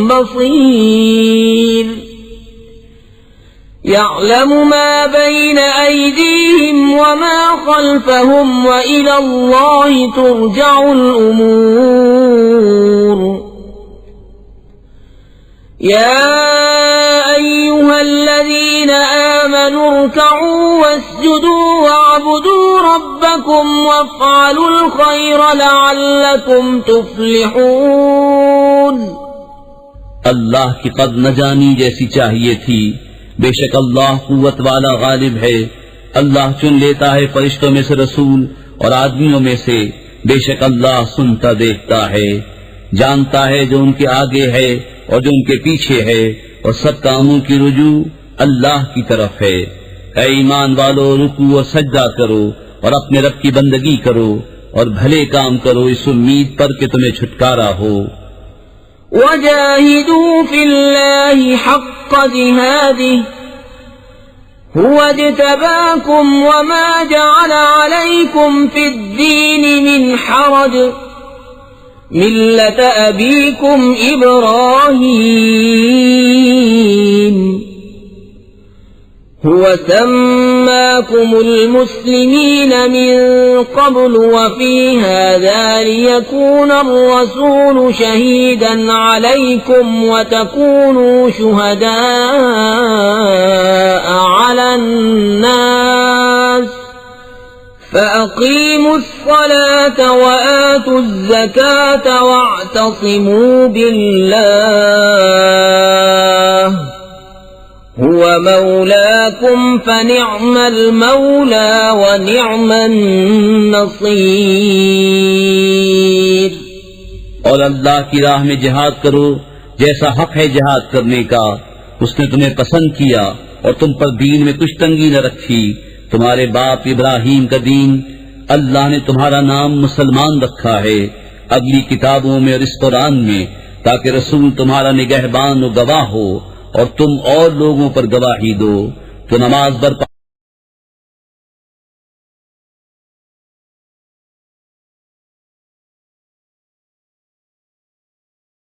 बसीर। यअलमु मा बैन अयदीहिम व मा खल्फहुम व इलल्लाहि तुरजउल उमूर। या अय्युहल्लज़ीन आमनू इरकऊ वस्जुदू वअबुदू रब्बकुम वफ़अलुल खैर लअल्लकुम तुफ़्लिहून। अल्लाह की कद न जानी जैसी चाहिए थी। बेशक अल्लाह कुव्वत वाला गालिब है। अल्लाह चुन लेता है फरिश्तों में से रसूल और आदमियों में से। बेशक अल्लाह सुनता देखता है, जानता है जो उनके आगे है और जो उनके पीछे है, और सब कामों की रुजू अल्लाह की तरफ है। ऐ ईमान वालो, रुकू और सजदा करो और अपने रब की बंदगी करो और भले काम करो इस उम्मीद पर कि तुम्हें छुटकारा हो। वजाहिदू फिल्लाहि हक़्क़ जिहादिही हुवा इज्तबाकुम वमा जअल अलैकुम फिद्दीन मिन हरज मिल्लत अबीकुम इब्राहीम हुवा सम्माकुमुल मुस्लिमीन मिन क़ब्ल वफ़ी हाज़ा लियकूना अर्रसूलु शहीदन अलैकुम वतकूनू शुहदाअ अलन नास फ़अक़ीमुस सलात वआतुज़ ज़कात वअतसिमू बिल्लाह हुवा मौलाकुम फनिअमल मौला व निअमन नसीर। और अल्लाह की राह में जिहाद करो जैसा हक है जिहाद करने का। उसने तुम्हें पसंद किया और तुम पर दीन में कुछ तंगी न रखी। तुम्हारे बाप इब्राहीम का दीन अल्लाह ने तुम्हारा नाम मुसलमान रखा है अगली किताबों में और इस कुरान में, ताकि रसूल तुम्हारा निगहबान और गवाह हो और तुम और लोगों पर गवाही दो। तो नमाज बरपा